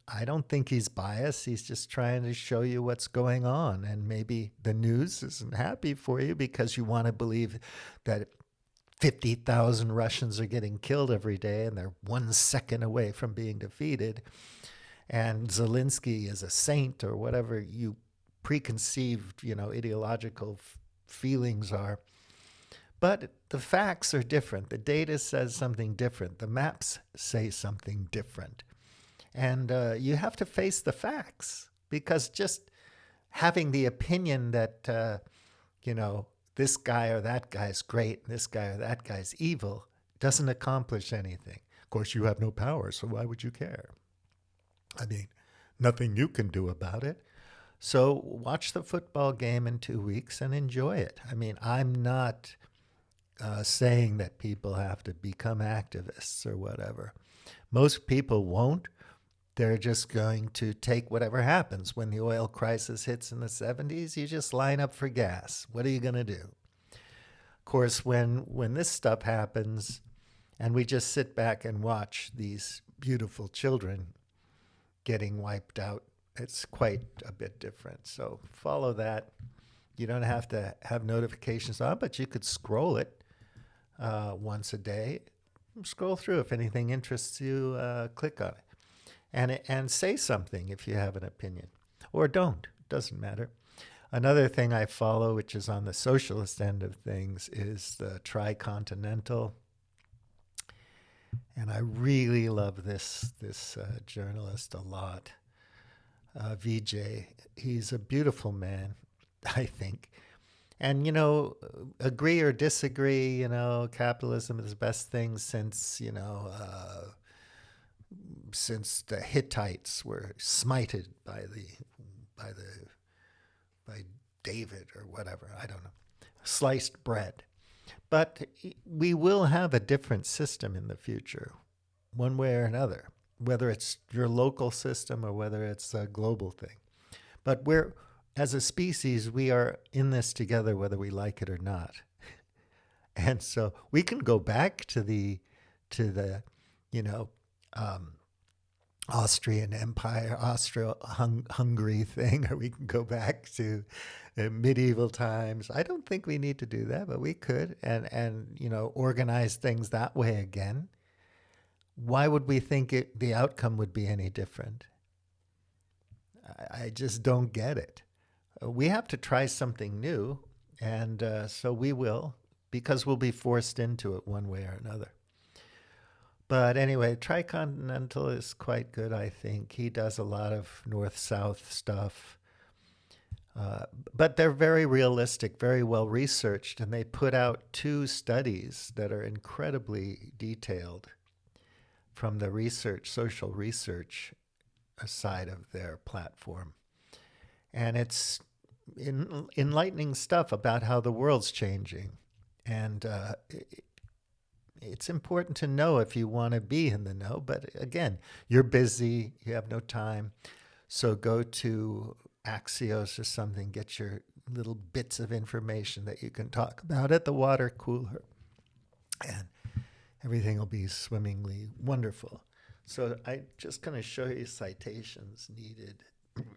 I don't think he's biased. He's just trying to show you what's going on, and maybe the news isn't happy for you because you want to believe that 50,000 Russians are getting killed every day, and they're 1 second away from being defeated, and Zelensky is a saint, or whatever you preconceived, you know, ideological feelings are. But the facts are different. The data says something different. The maps say something different. And you have to face the facts, because just having the opinion that, you know, this guy or that guy's great, and this guy or that guy's evil, doesn't accomplish anything. Of course, you have no power, so why would you care? I mean, nothing you can do about it. So watch the football game in 2 weeks and enjoy it. I mean, I'm not saying that people have to become activists or whatever. Most people won't. They're just going to take whatever happens. When the oil crisis hits in the 70s, you just line up for gas. What are you going to do? Of course, when this stuff happens and we just sit back and watch these beautiful children getting wiped out, it's quite a bit different. So follow that. You don't have to have notifications on, but you could scroll it once a day. Scroll through. If anything interests you, click on it. and say something if you have an opinion, or don't. It doesn't matter. Another thing I follow, which is on the socialist end of things, is the Tricontinental, and I really love this journalist a lot. VJ. He's a beautiful man, I think. And, agree or disagree, capitalism is the best thing since the Hittites were smited by David or whatever, I don't know, sliced bread. But we will have a different system in the future, one way or another, whether it's your local system or whether it's a global thing. But as a species, we are in this together, whether we like it or not. And so we can go back to the Austrian Empire, Austro-Hungary thing, or we can go back to medieval times. I don't think we need to do that, but we could, and organize things that way again. Why would we think the outcome would be any different? I just don't get it. We have to try something new, and so we will, because we'll be forced into it one way or another. But anyway, Tricontinental is quite good, I think. He does a lot of north-south stuff. But they're very realistic, very well researched, and they put out 2 studies that are incredibly detailed from the social research side of their platform. And it's enlightening stuff about how the world's changing. And it's important to know if you want to be in the know. But again, you're busy, you have no time. So go to Axios or something, get your little bits of information that you can talk about at the water cooler. And everything will be swimmingly wonderful. So I'm just going to show you citations needed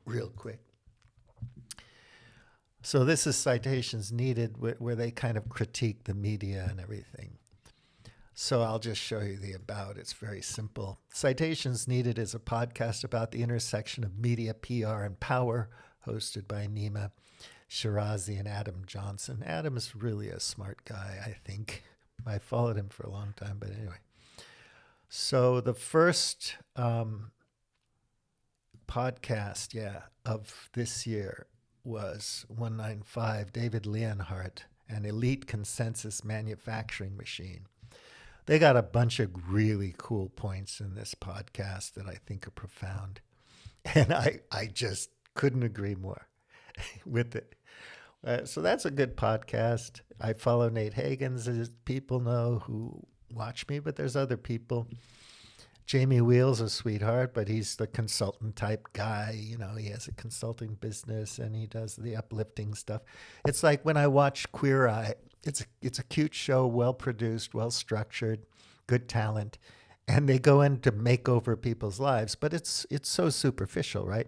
real quick. So this is citations needed where they kind of critique the media and everything. So I'll just show you the about. It's very simple. Citations Needed is a podcast about the intersection of media, PR, and power, hosted by Nima Shirazi and Adam Johnson. Adam's really a smart guy, I think. I followed him for a long time, but anyway. So the first podcast, of this year was 195, David Leonhardt, An Elite Consensus Manufacturing Machine. They got a bunch of really cool points in this podcast that I think are profound. And I just couldn't agree more with it. So that's a good podcast. I follow Nate Hagens, as people know who watch me, but there's other people. Jamie Wheel's a sweetheart, but he's the consultant type guy. He has a consulting business and he does the uplifting stuff. It's like when I watch Queer Eye, it's a cute show, well produced, well structured, good talent, and they go in to make over people's lives, but it's so superficial, right?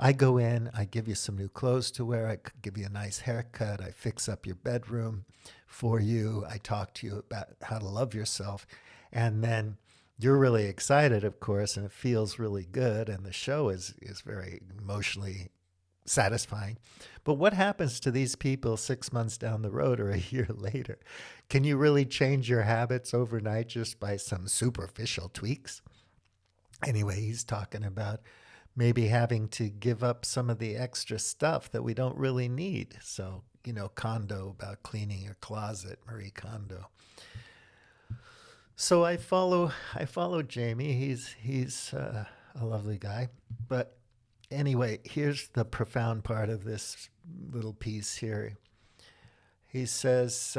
I go in, I give you some new clothes to wear, I give you a nice haircut, I fix up your bedroom for you, I talk to you about how to love yourself, and then you're really excited, of course, and it feels really good, and the show is very emotionally satisfying. But what happens to these people 6 months down the road or a year later? Can you really change your habits overnight just by some superficial tweaks? Anyway, he's talking about maybe having to give up some of the extra stuff that we don't really need. So, Kondo, about cleaning your closet, Marie Kondo. So I follow Jamie. He's a lovely guy. But anyway, here's the profound part of this little piece here. He says,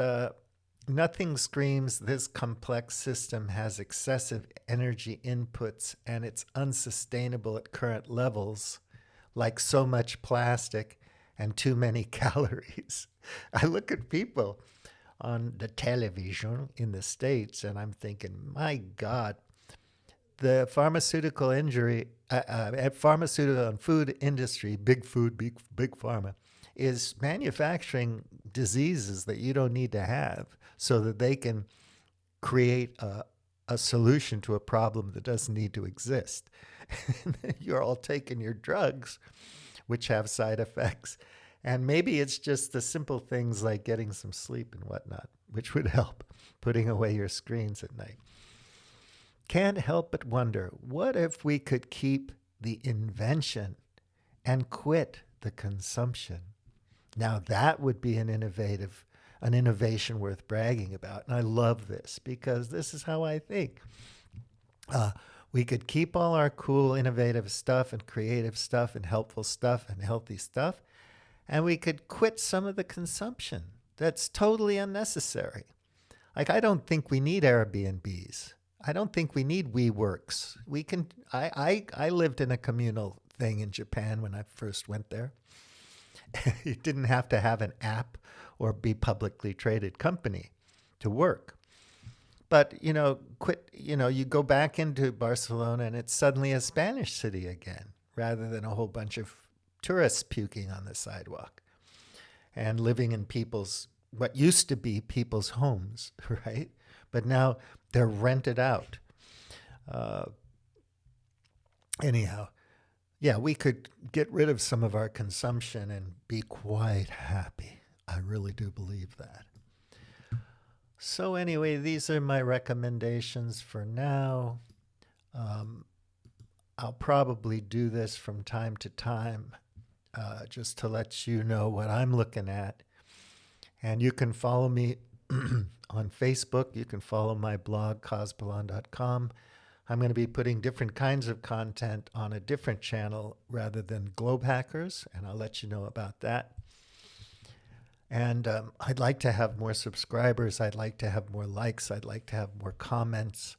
nothing screams this complex system has excessive energy inputs and it's unsustainable at current levels, like so much plastic and too many calories. I look at people on the television in the States and I'm thinking, my God, the pharmaceutical pharmaceutical and food industry, big food, big pharma, is manufacturing diseases that you don't need to have so that they can create a solution to a problem that doesn't need to exist. You're all taking your drugs, which have side effects. And maybe it's just the simple things like getting some sleep and whatnot, which would help, putting away your screens at night. Can't help but wonder, what if we could keep the invention and quit the consumption? Now that would be an innovation worth bragging about. And I love this because this is how I think. We could keep all our cool, innovative stuff and creative stuff and helpful stuff and healthy stuff, and we could quit some of the consumption that's totally unnecessary. Like, I don't think we need Airbnbs. I don't think we need WeWorks. We can. I lived in a communal thing in Japan when I first went there. You didn't have to have an app or be publicly traded company to work. But, you go back into Barcelona and it's suddenly a Spanish city again, rather than a whole bunch of tourists puking on the sidewalk and living in what used to be people's homes, right? But now they're rented out. Anyhow, yeah, we could get rid of some of our consumption and be quite happy. I really do believe that. So anyway, these are my recommendations for now. I'll probably do this from time to time, just to let you know what I'm looking at. And you can follow me on Facebook. You can follow my blog, cosbalon.com. I'm going to be putting different kinds of content on a different channel rather than Globe Hackers, and I'll let you know about that. And I'd like to have more subscribers. I'd like to have more likes. I'd like to have more comments.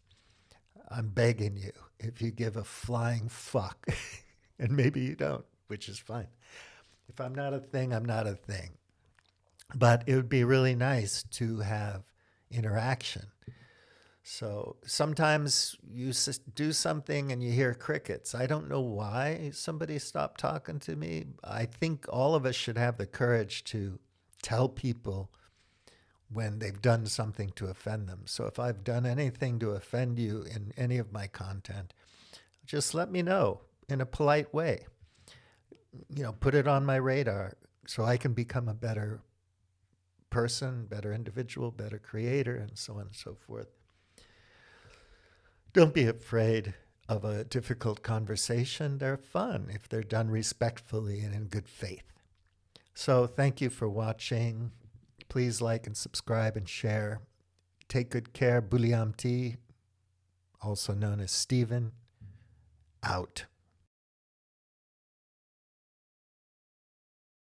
I'm begging you, if you give a flying fuck, and maybe you don't, which is fine. If I'm not a thing, I'm not a thing. But it would be really nice to have interaction. So sometimes you do something and you hear crickets. I don't know why somebody stopped talking to me. I think all of us should have the courage to tell people when they've done something to offend them. So if I've done anything to offend you in any of my content, just let me know in a polite way. Put it on my radar so I can become a better person, better individual, better creator, and so on and so forth. Don't be afraid of a difficult conversation. They're fun if they're done respectfully and in good faith. So thank you for watching. Please like and subscribe and share. Take good care. Buliam T, also known as Stephen, out.